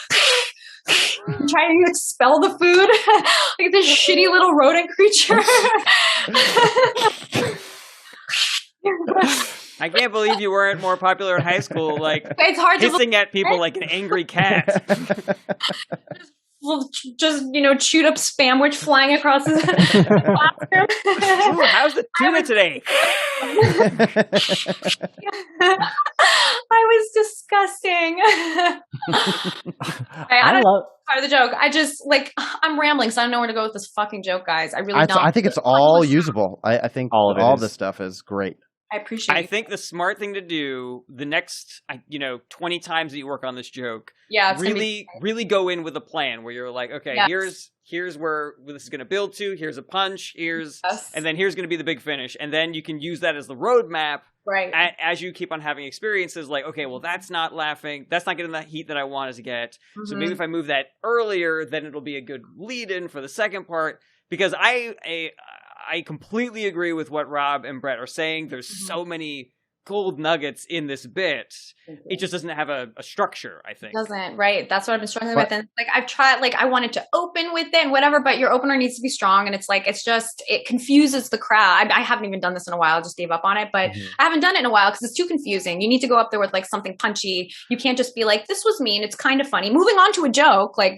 try to expel the food like this shitty little rodent creature. I can't believe you weren't more popular in high school, like It's hard hissing at people like an angry cat. just chewed up spamwich flying across the classroom. Ooh, how's the tuna today? I was disgusting. I love part of the joke. I just I'm rambling, so I don't know where to go with this fucking joke, guys. I really don't. I think it's all usable. I think all of all it this stuff is great. I appreciate it. I think the smart thing to do the next 20 times that you work on this joke, it's really go in with a plan where you're like, okay, here's where this is going to build to, here's a punch, and then here's going to be the big finish, and then you can use that as the roadmap. Right. As you keep on having experiences like, okay, well, that's not getting that heat that I wanted to get. So maybe if I move that earlier, then it'll be a good lead in for the second part. Because I completely agree with what Rob and Brett are saying. There's so many gold nuggets in this bit. It just doesn't have a structure, I think. It doesn't, right? That's what I've been struggling with. And I've tried, I wanted to open with it and whatever, but your opener needs to be strong. And it confuses the crowd. I haven't even done this in a while. I just gave up on it, but I haven't done it in a while because it's too confusing. You need to go up there with something punchy. You can't just be like, this was mean. It's kind of funny. Moving on to a joke, what?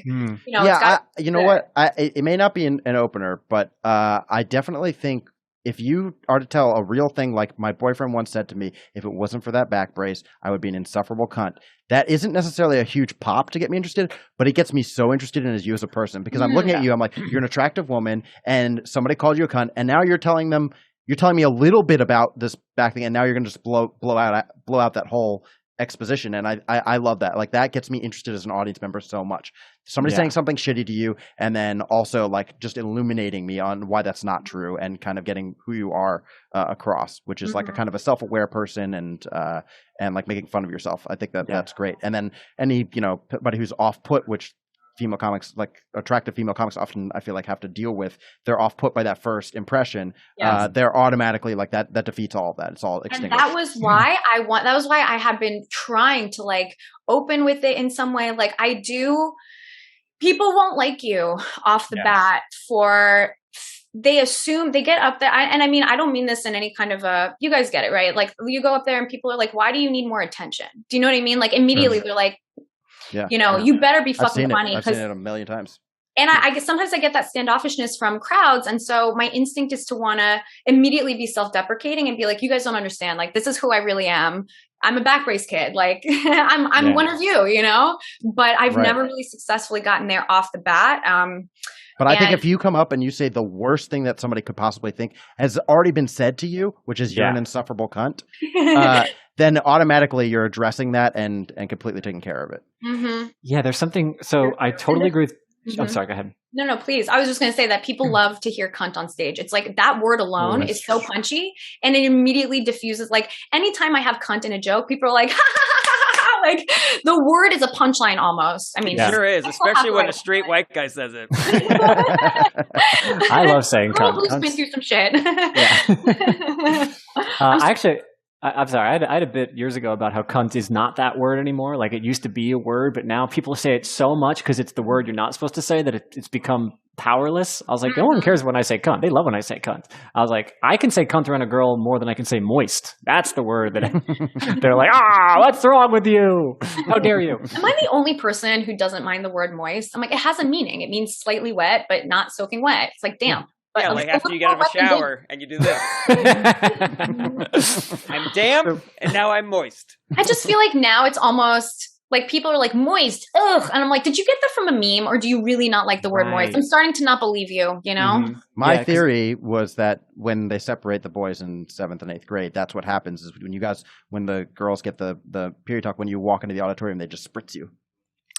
It may not be an opener, but I definitely think if you are to tell a real thing, like my boyfriend once said to me, if it wasn't for that back brace, I would be an insufferable cunt. That isn't necessarily a huge pop to get me interested, but it gets me so interested in you as a person because I'm looking at you. I'm like, you're an attractive woman, and somebody called you a cunt, and now you're telling me a little bit about this back thing, and now you're going to just blow out that whole exposition, and I love that. Like, that gets me interested as an audience member so much. Somebody saying something shitty to you, and then also like just illuminating me on why that's not true, and kind of getting who you are across, which is like a kind of a self-aware person, and like making fun of yourself. I think that's great. And then anybody who's off-put, which female comics, like attractive female comics, often I feel like have to deal with. They're off put by that first impression. Yes. They're automatically like that defeats all of that. It's all extinguished. And that was why I had been trying to like open with it in some way. Like I do, people won't like you off the bat they assume they get up there. And I mean, I don't mean this in any kind of you guys get it, right? Like you go up there and people are like, why do you need more attention? Do you know what I mean? Like immediately they're like, you better be fucking funny. I've seen it a million times. And I guess sometimes I get that standoffishness from crowds. And so my instinct is to want to immediately be self-deprecating and be like, you guys don't understand. Like, this is who I really am. I'm a back brace kid. Like I'm one of you, but I've never really successfully gotten there off the bat. But I think if you come up and you say the worst thing that somebody could possibly think has already been said to you, which is you're an insufferable cunt, then automatically you're addressing that and completely taking care of it. Mm-hmm. Yeah, there's something. So I totally agree with. I'm sorry, go ahead. No, please. I was just going to say that people love to hear cunt on stage. It's like that word alone is so punchy, and it immediately diffuses. Like anytime I have cunt in a joke, people are like, ha, ha, ha, ha, ha. Like the word is a punchline almost. I mean, it sure is, especially when a straight white guy says it. I love saying cunt. Who's been through some shit. I'm sorry. I had a bit years ago about how cunt is not that word anymore. Like it used to be a word, but now people say it so much because it's the word you're not supposed to say that it's become powerless. I was like, no one cares when I say cunt. They love when I say cunt. I was like, I can say cunt around a girl more than I can say moist. That's the word that they're like, what's wrong with you? How dare you? Am I the only person who doesn't mind the word moist? I'm like, it has a meaning. It means slightly wet, but not soaking wet. It's like, damn. But like after you get out of a shower and you do this. I'm damp and now I'm moist. I just feel like now it's almost like people are like moist. Ugh. And I'm like, did you get that from a meme or do you really not like the word moist? I'm starting to not believe you, Mm-hmm. My theory was that when they separate the boys in 7th and 8th grade, that's what happens is when the girls get the period talk, when you walk into the auditorium, they just spritz you.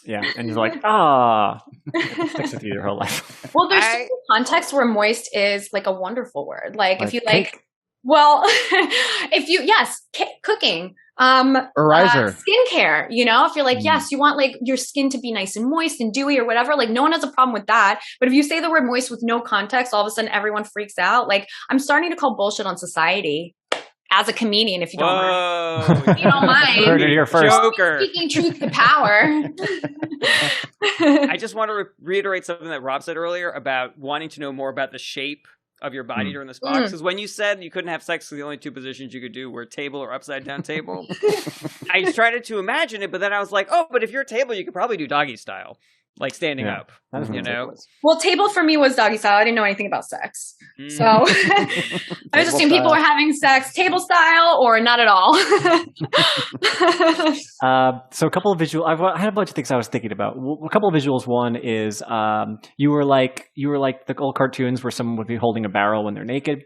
Yeah, and you're like, it sticks with you your whole life. Well, there's a context where moist is like a wonderful word. Like if you cake. Cooking, Erizer. skincare, if you're like, yes, you want like your skin to be nice and moist and dewy or whatever, like no one has a problem with that. But if you say the word moist with no context, all of a sudden everyone freaks out. Like I'm starting to call bullshit on society. As a comedian, if you don't mind. If you don't mind. Heard it here first. Joker. Speaking truth to power. I just want to reiterate something that Rob said earlier about wanting to know more about the shape of your body during this box. Because when you said you couldn't have sex because the only two positions you could do were table or upside down table, I tried to imagine it, but then I was like, but if you're a table, you could probably do doggy style. Like standing up, Well, table for me was doggy style. I didn't know anything about sex. So I was just saying people were having sex table style or not at all. So a couple of visuals. I had a bunch of things I was thinking about. A couple of visuals. One is you were like the old cartoons where someone would be holding a barrel when they're naked.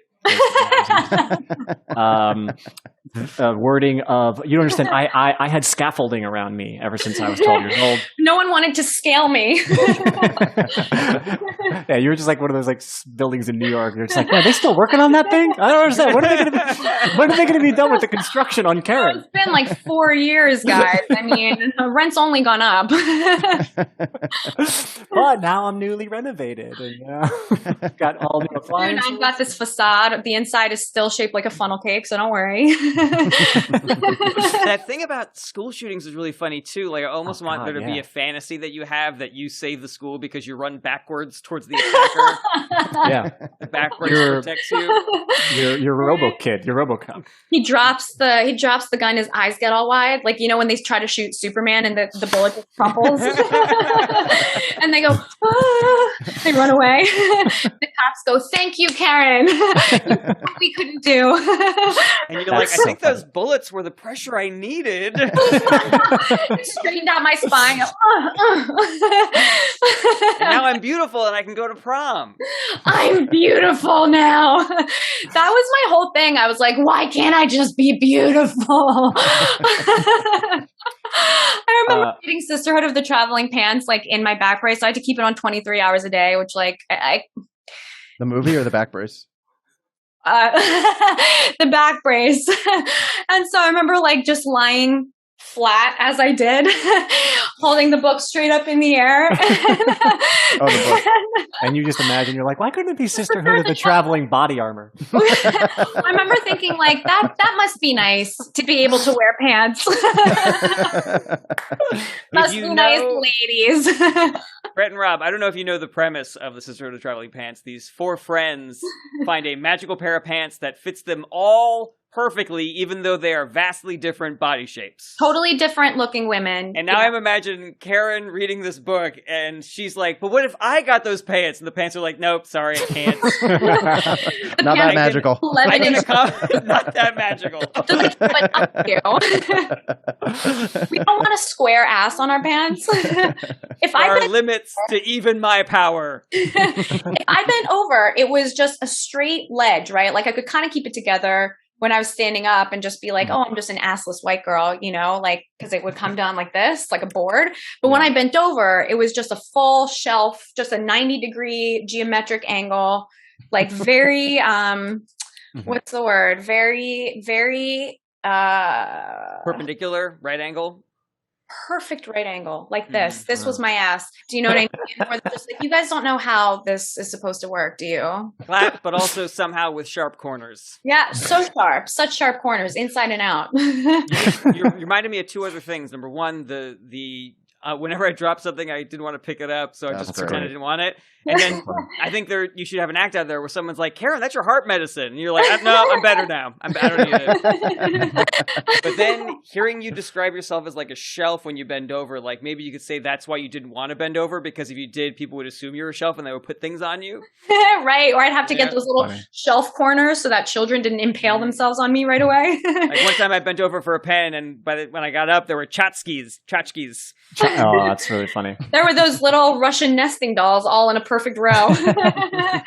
Wording of you don't understand. I had scaffolding around me ever since I was 12 years old. No one wanted to scale me. Yeah, you were just like one of those like buildings in New York. You're just like, are they still working on that thing? I don't understand. When are they going to be done with the construction on Keren? It's been like 4 years, guys. I mean, rent's only gone up. But now I'm newly renovated and got all new appliances. And I've got this facade. The inside is still shaped like a funnel cake, so don't worry. That thing about school shootings is really funny too. Like I almost want there to be a fantasy that you have that you save the school because you run backwards towards the attacker. Yeah, backwards protects you. You're Robo Kid. You're RoboCop. He drops the gun. His eyes get all wide, like when they try to shoot Superman and the bullet just crumples, and they go. They run away. cats go, "Thank you, Keren." We couldn't do. And you're like, I think those bullets were the pressure I needed. It straightened out my spine. And now I'm beautiful and I can go to prom. I'm beautiful now. That was my whole thing. I was like, why can't I just be beautiful? I remember reading Sisterhood of the Traveling Pants like in my back brace. So I had to keep it on 23 hours a day, which like The movie or the back brace? The back brace. And so I remember like just lying flat as I did, holding the book straight up in the air. The book. And you just imagine, you're like, why couldn't it be Sisterhood of the Traveling Body Armor? I remember thinking like that must be nice to be able to wear pants. Must be nice, ladies. Brett and Rob, I don't know if you know the premise of the Sisterhood of Traveling Pants. These 4 friends find a magical pair of pants that fits them all perfectly, even though they are vastly different body shapes. Totally different looking women. And now I'm imagining Keren reading this book, and she's like, but what if I got those pants? And the pants are like, nope, sorry, I can't. Not that magical. Not that magical. But up you. We don't want a square ass on our pants. If there are limits to even my power. If I bent over, it was just a straight ledge, right? Like I could kind of keep it together when I was standing up and just be like, oh, I'm just an assless white girl, you know, like, because it would come down like this, like a board. But when I bent over, it was just a full shelf, just a 90-degree geometric angle, like very, what's the word? Very, very, perpendicular, right angle. Perfect right angle, like this. This was my ass. Do you know what I mean? Where they're just like, you guys don't know how this is supposed to work, do you? Flat, but also somehow with sharp corners. Yeah, so sharp. Such sharp corners, inside and out. You reminded me of 2 other things. Number one, the whenever I dropped something, I didn't want to pick it up, so I just pretended I didn't want it. And then I think you should have an act out there where someone's like, Keren, that's your heart medicine. And you're like, no, I'm better now. I don't need it. But then hearing you describe yourself as like a shelf when you bend over, like maybe you could say that's why you didn't want to bend over, because if you did, people would assume you were a shelf and they would put things on you. Right. Or I'd have to get those little shelf corners so that children didn't impale themselves on me right away. Like one time I bent over for a pen, and when I got up, there were tchotchkes. Oh, that's really funny. There were those little Russian nesting dolls all in a perfect row. I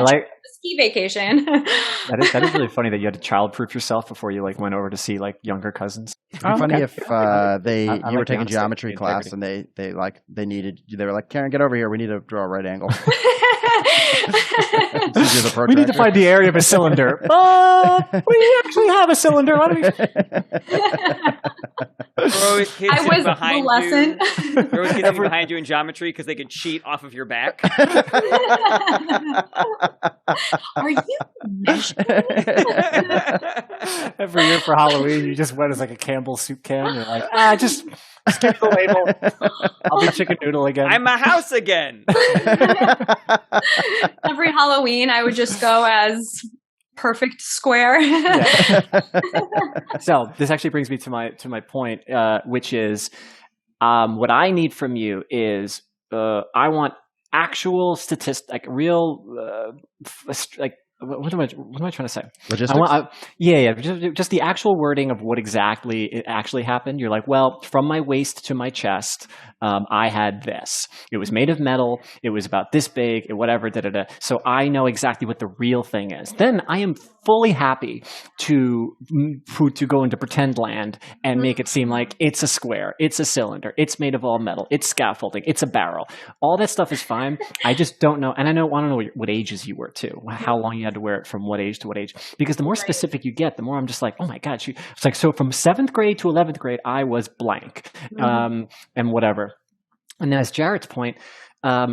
like ski vacation. That is really funny that you had to childproof yourself before you like went over to see like younger cousins. It'd be funny if you were like taking geometry class and they were like, Keren, get over here. We need to draw a right angle. We need to find the area of a cylinder. We actually have a cylinder. Why don't we? There are always kids I was behind the lesson. you. There are always kids behind you in geometry because they can cheat off of your back. Are you measuring? Every year for Halloween, you just went as like a Campbell soup can. You're like, just skip the label. I'll be chicken noodle again. I'm a house again. Every Halloween, I would just go as perfect square. So this actually brings me to my point, which is what I need from you is I want actual statistics, like real, like what am I trying to say? Logistics? Just the actual wording of what exactly actually happened. You're like, well, from my waist to my chest, I had this. It was made of metal. It was about this big, whatever, So I know exactly what the real thing is. Then I am fully happy to go into pretend land and make it seem like it's a square, it's a cylinder, it's made of all metal, it's scaffolding, it's a barrel. All that stuff is fine. I just don't know, and I want to know what ages you were too, how long you had to wear it, from what age to what age. Because the more specific you get, the more I'm just like, oh my God. It's like, so from 7th grade to 11th grade, I was blank, and whatever. And then as Jarret's point,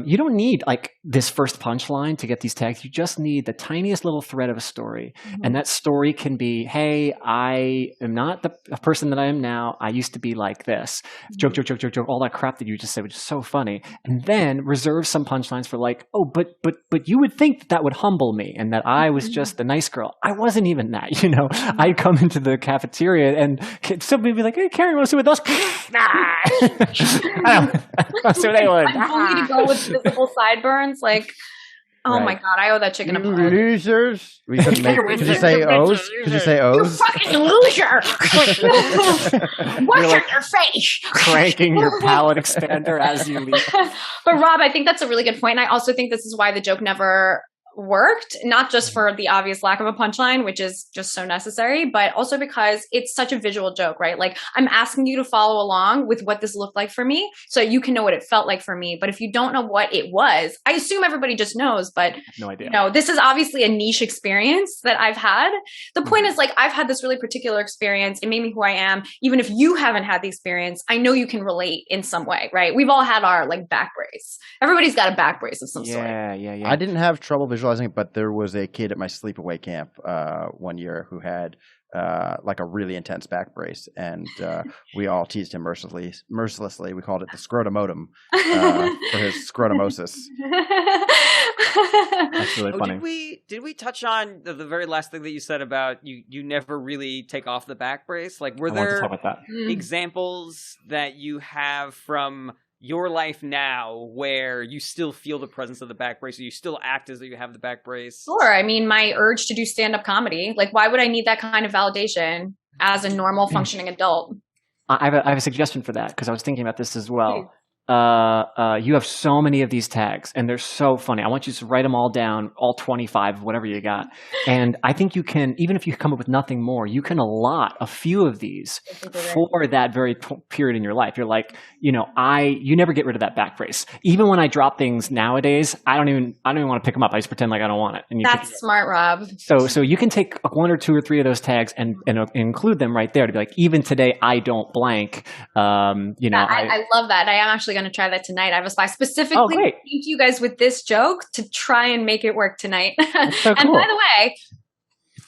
you don't need like this first punchline to get these tags. You just need the tiniest little thread of a story. And that story can be, hey, I am not the person that I am now. I used to be like this. Joke, all that crap that you just said, which is so funny. And then reserve some punchlines for like, oh, but you would think that would humble me and that I was just the nice girl. I wasn't even that, you know. I'd come into the cafeteria and somebody would be like, hey, Keren, want to sit with us? I don't want to sit with anyone. I'm only to go with visible sideburns, like Oh Right. my god, I owe that chicken a You pun. losers. Could you say O's? Could you say You O's? fucking loser! What's like- on your face? Cranking your pallet expander as you leave. But Rob, I think that's a really good point. And I also think this is why the joke never worked, not just for the obvious lack of a punchline, which is just so necessary, but also because it's such a visual joke, right? Like, I'm asking you to follow along with what this looked like for me so you can know what it felt like for me. But if you don't know what it was, I assume everybody just knows, but No idea. you know, this is obviously a niche experience that I've had. The point is, like, I've had this really particular experience. It made me who I am. Even if you haven't had the experience, I know you can relate in some way, right? We've all had our like back brace. Everybody's got a back brace of some sort. Yeah. I didn't have trouble visualizing it, but there was a kid at my sleepaway camp one year who had like a really intense back brace, and we all teased him mercilessly. We called it the scrotumotum for his scrotumosis. That's really funny. Did we touch on the very last thing that you said about you never really take off the back brace? Like, were I wanted to there talk about that. examples that you have from your life now where you still feel the presence of the back brace, or you still act as though you have the back brace? Sure. I mean, my urge to do stand-up comedy, like, why would I need that kind of validation as a normal functioning adult? I have a suggestion for that because I was thinking about this as well. You have so many of these tags, and they're so funny. I want you to write them all down, all 25, whatever you got. And I think you can, even if you come up with nothing more, you can allot a few of these for that very period in your life. You're like, you never get rid of that back brace. Even when I drop things nowadays, I don't even want to pick them up. I just pretend like I don't want it. And That's smart, Rob. So you can take one or two or three of those tags and include them right there to be like, even today I don't blank. I love that. I am actually going to try that tonight. I specifically came to you guys with this joke to try and make it work tonight. That's so cool. And by the way,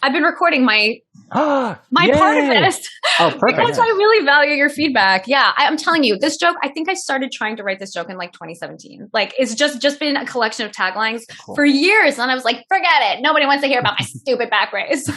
I've been recording my part of this. Oh, perfect. Because I really value your feedback. Yeah, I'm telling you, this joke, I think I started trying to write this joke in like 2017. Like, it's just been a collection of taglines for years. And I was like, forget it. Nobody wants to hear about my stupid back brace.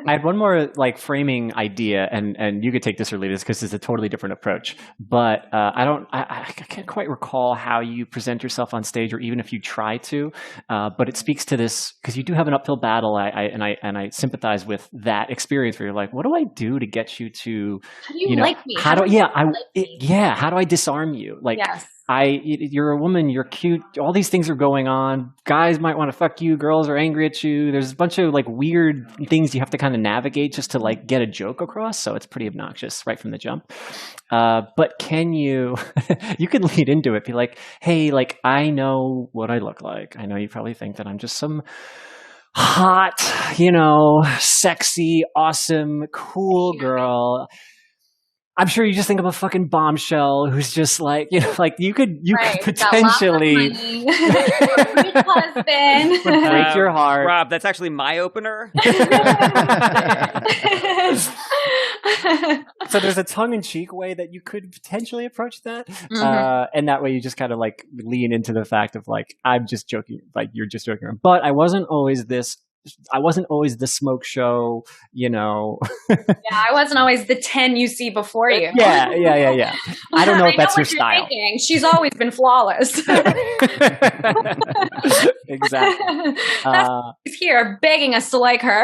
I had one more like framing idea, and you could take this or leave this because it's a totally different approach. But I can't quite recall how you present yourself on stage, or even if you try to. But it speaks to this because you do have an uphill battle. I sympathize with that experience where you're like, what do I do to get you to, how do you like me? How do I disarm you? Like, yes. You're a woman, you're cute, all these things are going on. Guys might want to fuck you, girls are angry at you. There's a bunch of like weird things you have to kind of navigate just to like get a joke across. So it's pretty obnoxious right from the jump. But can you can lead into it, be like, hey, like, I know what I look like. I know you probably think that I'm just some hot, sexy, awesome, cool girl. I'm sure you just think of a fucking bombshell who's just like, like you could potentially husband would break your heart. Rob, that's actually my opener. So there's a tongue-in-cheek way that you could potentially approach that. And that way you just kind of like lean into the fact of like, I'm just joking, like you're just joking around. But I wasn't always the smoke show, Yeah, I wasn't always the 10 you see before you. Yeah. I don't know if that's your style. Thinking. She's always been flawless. Exactly. She's here begging us to like her.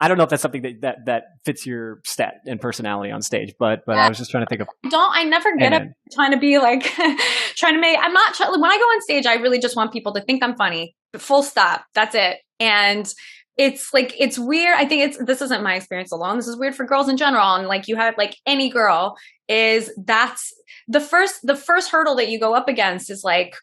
I don't know if that's something that fits your stat and personality on stage, but I was just trying to think of. I never get up trying to be like, when I go on stage, I really just want people to think I'm funny. Full stop. That's it. And it's like, it's weird. I think this isn't my experience alone. This is weird for girls in general. And like, you have like any girl that's the first hurdle that you go up against is like,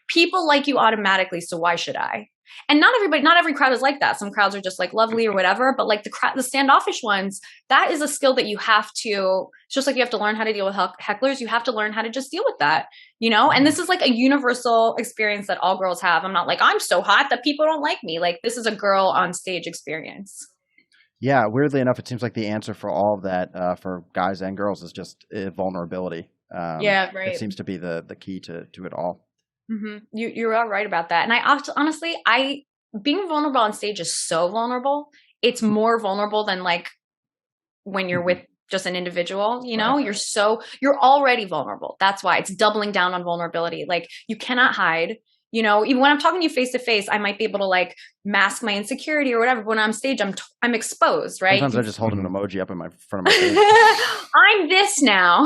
people like you automatically. So why should I? And not every crowd is like that. Some crowds are just like lovely or whatever, but like the standoffish ones, that is a skill that you have to, it's just like you have to learn how to deal with hecklers. You have to learn how to just deal with that, and this is like a universal experience that all girls have. I'm not like, I'm so hot that people don't like me. Like, this is a girl on stage experience. Yeah. Weirdly enough, it seems like the answer for all of that for guys and girls is just vulnerability. Right. It seems to be the key to it all. Mm-hmm. You're all right about that. And honestly, being vulnerable on stage is so vulnerable. It's more vulnerable than like when you're with just an individual, you know, you're already vulnerable. That's why it's doubling down on vulnerability. Like you cannot hide. You know, even when I'm talking to you face to face, I might be able to like mask my insecurity or whatever. But when I'm on stage, I'm exposed, right? Sometimes I just hold an emoji up in my front of my face. I'm this now,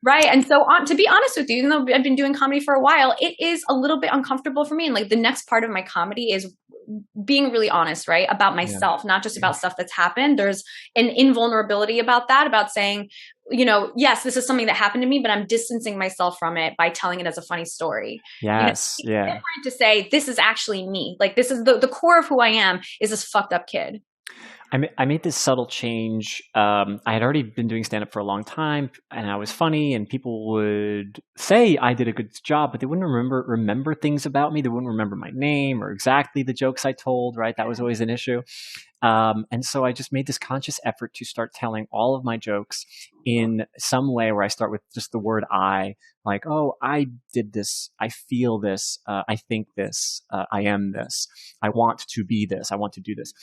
right? And so, to be honest with you, even though I've been doing comedy for a while, it is a little bit uncomfortable for me. And like the next part of my comedy is being really honest, right, about myself, not just about stuff that's happened. There's an invulnerability about that, about saying, you know, yes, this is something that happened to me, but I'm distancing myself from it by telling it as a funny story. Yes. You know, it's different to say, this is actually me. Like this is the core of who I am is this fucked up kid. I made this subtle change. I had already been doing stand-up for a long time, and I was funny, and people would say I did a good job, but they wouldn't remember things about me. They wouldn't remember my name or exactly the jokes I told, right? That was always an issue. And so I just made this conscious effort to start telling all of my jokes in some way where I start with just the word I, like, oh, I did this, I feel this, I think this, I am this, I want to be this, I want to do this.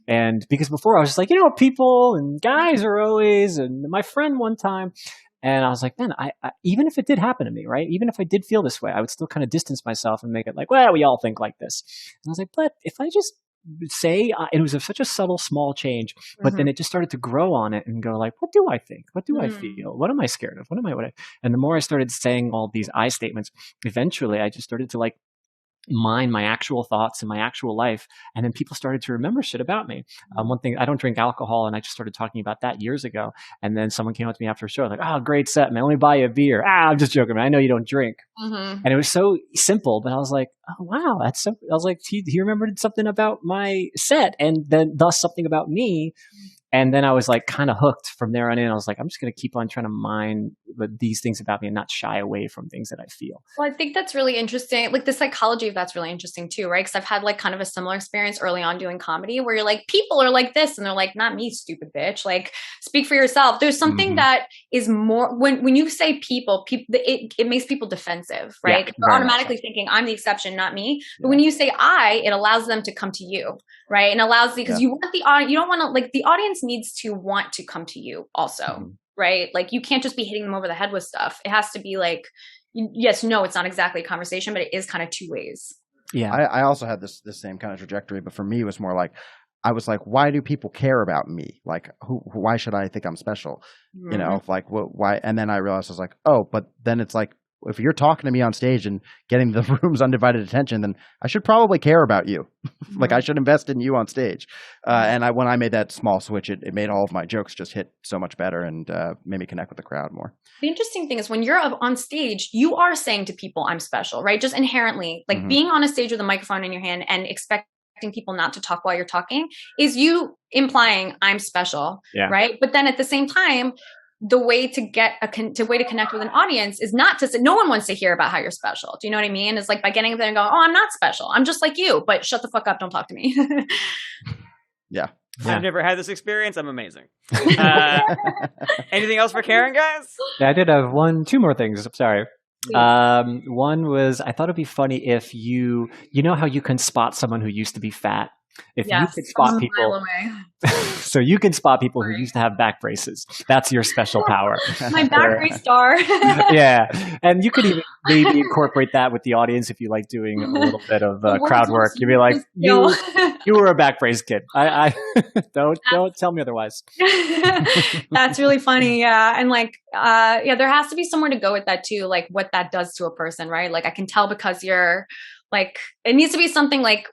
And because before I was just like, you know, people and guys are always, and my friend one time, and I was like, man, I even if it did happen to me, right? Even if I did feel this way, I would still kind of distance myself and make it like, well, we all think like this. And I was like, but if I just say, it was such a subtle, small change, but then it just started to grow on it and go like, what do I think? What do I feel? What am I scared of? And the more I started saying all these I statements, eventually I just started to like mine my actual thoughts and my actual life. And then people started to remember shit about me. One thing, I don't drink alcohol, and I just started talking about that years ago. And then someone came up to me after a show like, oh, great set, man. Let me buy you a beer. I'm just joking, man. I know you don't drink. And it was so simple, but I was like, oh, wow, that's so, I was like, he remembered something about my set and then thus something about me. And then I was like kind of hooked from there on in. I was like, I'm just going to keep on trying to mine these things about me and not shy away from things that I feel. Well, I think that's really interesting. Like the psychology of that's really interesting too, right? Because I've had like kind of a similar experience early on doing comedy where you're like, people are like this. And they're like, not me, stupid bitch. Like speak for yourself. There's something that is more, when you say people, it makes people defensive, right? They're automatically thinking I'm the exception, not me. But when you say I, it allows them to come to you, right? And allows because you want you don't want to, like, the audience needs to want to come to you also, right? Like you can't just be hitting them over the head with stuff. It has to be like, yes, no, it's not exactly a conversation, but it is kind of two ways. Yeah. I also had this same kind of trajectory, but for me, it was more like, I was like, why do people care about me? Like, why should I think I'm special? You know, like, why? And then I realized I was like, oh, but then it's like, if you're talking to me on stage and getting the room's undivided attention, then I should probably care about you. Like I should invest in you on stage. And when I made that small switch, it made all of my jokes just hit so much better and made me connect with the crowd more. The interesting thing is when you're on stage, you are saying to people, I'm special, right? Just inherently, like being on a stage with a microphone in your hand and expecting people not to talk while you're talking is you implying I'm special, right? But then at the same time, the way to get way to connect with an audience is not to say, no one wants to hear about how you're special. Do you know what I mean? It's like by getting up there and going, oh, I'm not special. I'm just like you, but shut the fuck up. Don't talk to me. Yeah. I've never had this experience. I'm amazing. Anything else for Keren, guys? Yeah, I did have two more things. Sorry. One was, I thought it'd be funny if you know how you can spot someone who used to be fat. If you could spot people, so you can spot people who used to have back braces. That's your special power. My back brace star. Yeah, and you could even maybe incorporate that with the audience if you like doing a little bit of crowd work. You'd be like, you were a back brace kid. I don't tell me otherwise. That's really funny. Yeah, and like, there has to be somewhere to go with that too. Like what that does to a person, right? Like I can tell because you're like, it needs to be something like.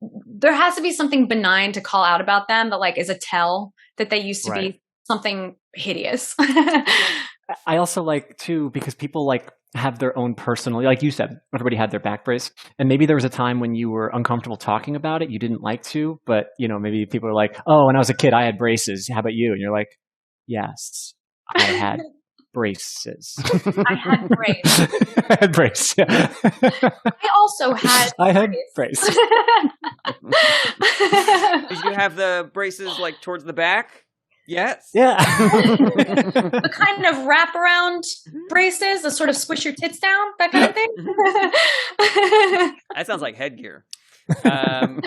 There has to be something benign to call out about them that like is a tell that they used to be something hideous. I also like too, because people like have their own personal, like you said, everybody had their back brace, and maybe there was a time when you were uncomfortable talking about it, you didn't like to, but you know, maybe people are like, oh, when I was a kid I had braces, how about you? And you're like, yes, I had braces. I had brace. I had brace. Yeah. I also had. I had brace. Did you have the braces like towards the back? Yes. Yeah. The kind of wraparound braces that sort of squish your tits down, that kind of thing. That sounds like headgear. All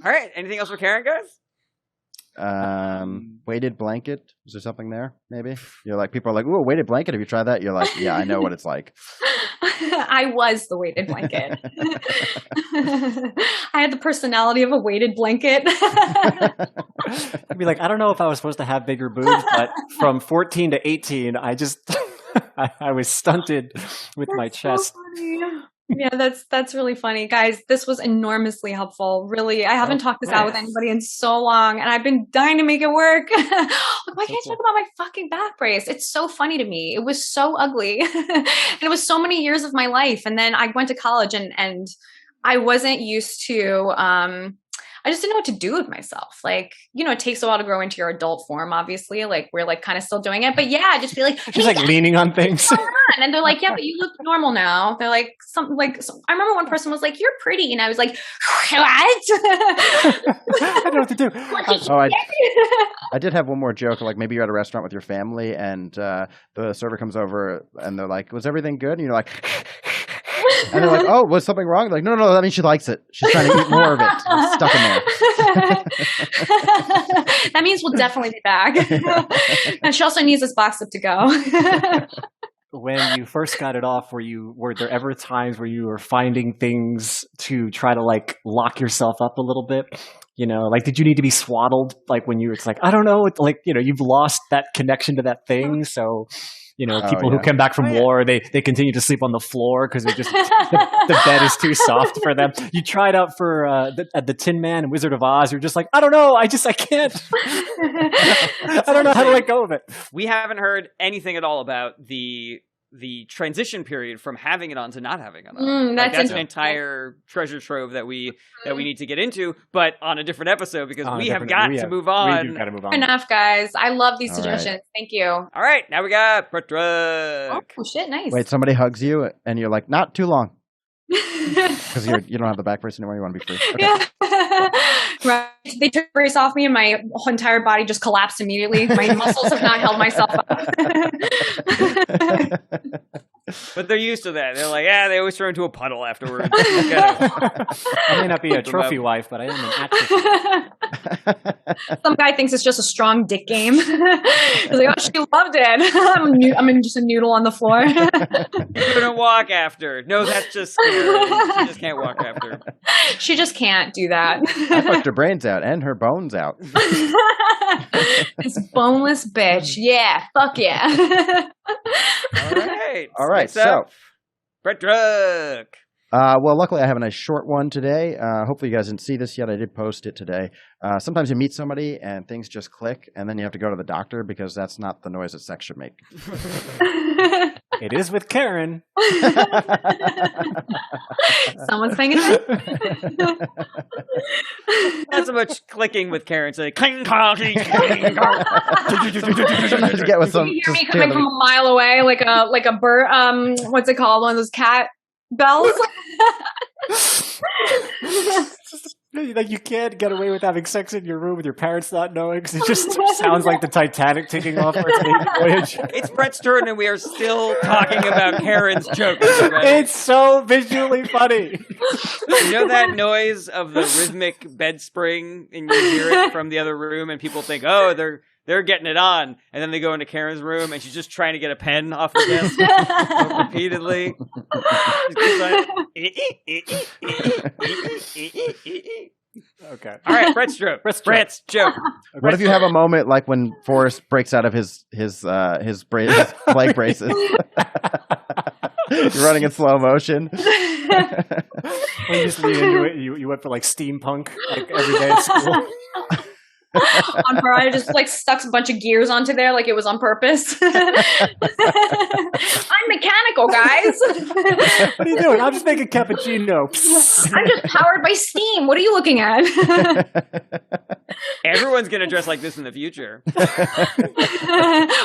right. Anything else for Keren, guys? Weighted blanket. Is there something there? Maybe you're like people are like, "Ooh, a weighted blanket. Have you tried that?" You're like, "Yeah, I know what it's like." I was the weighted blanket. I had the personality of a weighted blanket. I'd be like, I don't know if I was supposed to have bigger boobs, but from 14 to 18, I just I was stunted with my chest. Funny. Yeah, that's really funny. Guys, this was enormously helpful. Really, I haven't talked this out with anybody in so long, and I've been dying to make it work. Why can't I talk about my fucking back brace? It's so funny to me. It was so ugly. And it was so many years of my life. And then I went to college and I wasn't used to I just didn't know what to do with myself. Like, it takes a while to grow into your adult form, obviously. Like, we're like kind of still doing it. But yeah, I just be like, she's like leaning on things. And they're like, yeah, but you look normal now. They're like, I remember one person was like, you're pretty. And I was like, what? I don't know what to do. I did have one more joke. Like maybe you're at a restaurant with your family and the server comes over and they're like, was everything good? And you're like, and they're like, oh, was something wrong? They're like, no, that means she likes it. She's trying to eat more of it. It's stuck in there. That means we'll definitely be back. And she also needs this box up to go. When you first got it off, were there ever times where you were finding things to try to like lock yourself up a little bit? Like, did you need to be swaddled? Like when it's like, I don't know, it's like, you've lost that connection to that thing. So, people who come back from war, they continue to sleep on the floor because the bed is too soft for them. You tried out for the Tin Man and Wizard of Oz. You're just like, I don't know. I can't. I don't know how to let go of it. We haven't heard anything at all about the transition period from having it on to not having it on. That's an entire treasure trove that we need to get into, but on a different episode because we have got to move on. We got to move on. Enough, guys. I love these suggestions. Right. Thank you. All right, now we got Petruk. Oh shit, nice. Wait, somebody hugs you and you're like, not too long. Because you don't have the back brace anymore. You want to be free. Okay. Yeah. Right. They took the brace off me and my whole entire body just collapsed immediately. My muscles have not held myself up. But they're used to that. They're like, they always throw into a puddle afterwards. I may not be a trophy wife, but I am an actress. Some guy thinks it's just a strong dick game. He's like, oh, she loved it. I'm just a noodle on the floor. You couldn't walk after. No, that's just scary. She just can't walk after. She just can't do that. I fucked her brains out and her bones out. This boneless bitch. Yeah, fuck yeah. All right. So, Petruk. Well, luckily I have a nice short one today. Hopefully you guys didn't see this yet. I did post it today. Sometimes you meet somebody and things just click, and then you have to go to the doctor because that's not the noise that sex should make. It is with Keren. Someone's paying attention. Not so much clicking with Keren. It's like cling, cling, cling, cling. Sometimes you get with some. You hear me coming from a mile away, like a bird. What's it called? One of those cat bells. Like you can't get away with having sex in your room with your parents not knowing because it just sounds like the Titanic taking off for its maiden voyage. It's Brett's turn and we are still talking about Karen's joke. It's so visually funny. You know that noise of the rhythmic bed spring and you hear it from the other room and people think, oh, they're getting it on. And then they go into Karen's room and she's just trying to get a pen off the desk repeatedly. Okay. All right, Brett's joke. Brett's joke. What if you have a moment like when Forrest breaks out of his leg braces? You're running in slow motion. When you just lean into it, you went for like steampunk like every day at school. On fire, I just like stuck a bunch of gears onto there like it was on purpose. I'm mechanical, guys. What are you doing? I'm just making cappuccino. I'm just powered by steam. What are you looking at? Everyone's gonna dress like this in the future.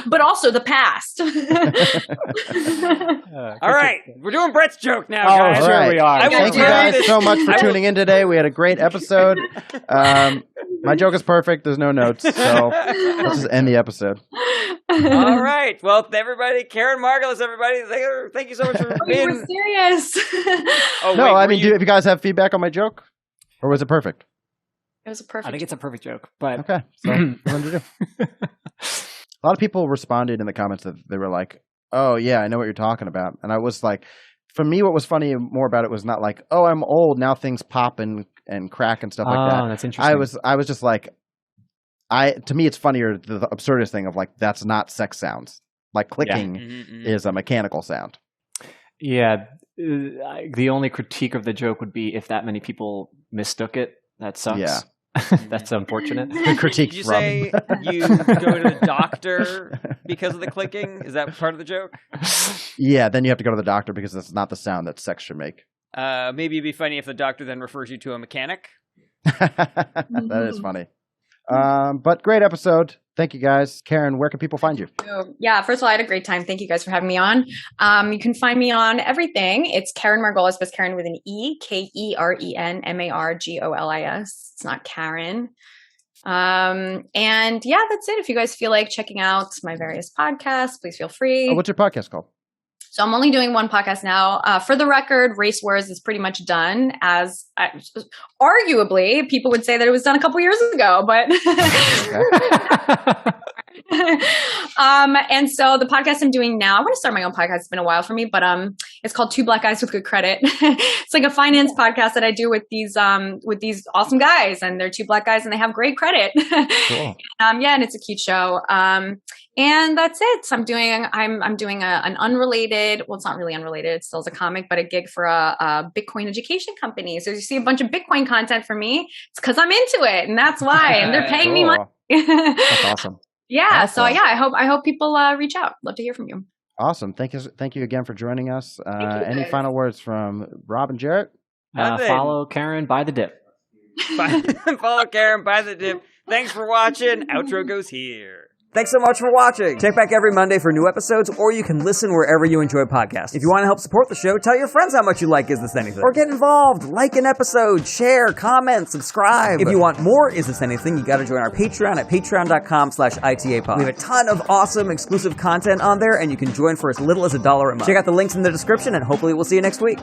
But also the past. All right, we're doing Brett's joke now, guys. Oh, sure we are. Thank you guys so much for tuning in today. We had a great episode. My joke is perfect. There's no notes, so let's just end the episode. All right. Well, everybody, Keren, Margolis, everybody, thank you so much for being. We're serious. Oh, no, wait, I mean, do you guys have feedback on my joke, or was it perfect? It was a perfect. I think it's a perfect joke. But Okay, so what to do? A lot of people responded in the comments that they were like, "Oh yeah, I know what you're talking about," and I was like, for me, what was funny more about it was not like, "Oh, I'm old now, things pop and crack and stuff like that." That's interesting. I was just like, to me, it's funnier the absurdist thing of like that's not sex sounds. Like clicking is a mechanical sound. Yeah, the only critique of the joke would be if that many people mistook it. That sucks. Yeah. That's unfortunate. Critique Did you from. say you go to the doctor because of the clicking? Is that part of the joke? Yeah, then you have to go to the doctor because that's not the sound that sex should make. Maybe it'd be funny if the doctor then refers you to a mechanic. That is funny. But great episode. Thank you guys. Karen, where can people find you? Yeah, first of all, I had a great time. Thank you guys for having me on. You can find me on everything. It's Keren Margolis, but it's Keren with an E, Keren Margolis. It's not Karen. And yeah, that's it. If you guys feel like checking out my various podcasts, please feel free. Oh, what's your podcast called? So I'm only doing one podcast now. For the record, Race Wars is pretty much done, as arguably people would say that it was done a couple years ago, but and so the podcast I'm doing now, I want to start my own podcast. It's been a while for me, but it's called Two Black Guys with Good Credit. It's like a finance podcast that I do with these awesome guys, and they're two black guys and they have great credit. Cool. Yeah, and it's a cute show. And that's it. So I'm doing an unrelated, well, it's not really unrelated. It still is a comic, but a gig for a Bitcoin education company. So you see a bunch of Bitcoin content from me. It's because I'm into it, and that's why. And they're paying me money. That's awesome. Yeah. Awesome. So yeah, I hope people reach out. Love to hear from you. Awesome. Thank you again for joining us. Any guys. final words from Rob and Jarret? Follow Karen by the dip. Follow Karen by the dip. Thanks for watching. Outro goes here. Thanks so much for watching. Check back every Monday for new episodes, or you can listen wherever you enjoy podcasts. If you want to help support the show, tell your friends how much you like Is This Anything? Or get involved, like an episode, share, comment, subscribe. If you want more Is This Anything, you gotta join our Patreon at patreon.com/ITAPod. We have a ton of awesome exclusive content on there, and you can join for as little as $1 a month. Check out the links in the description, and hopefully we'll see you next week.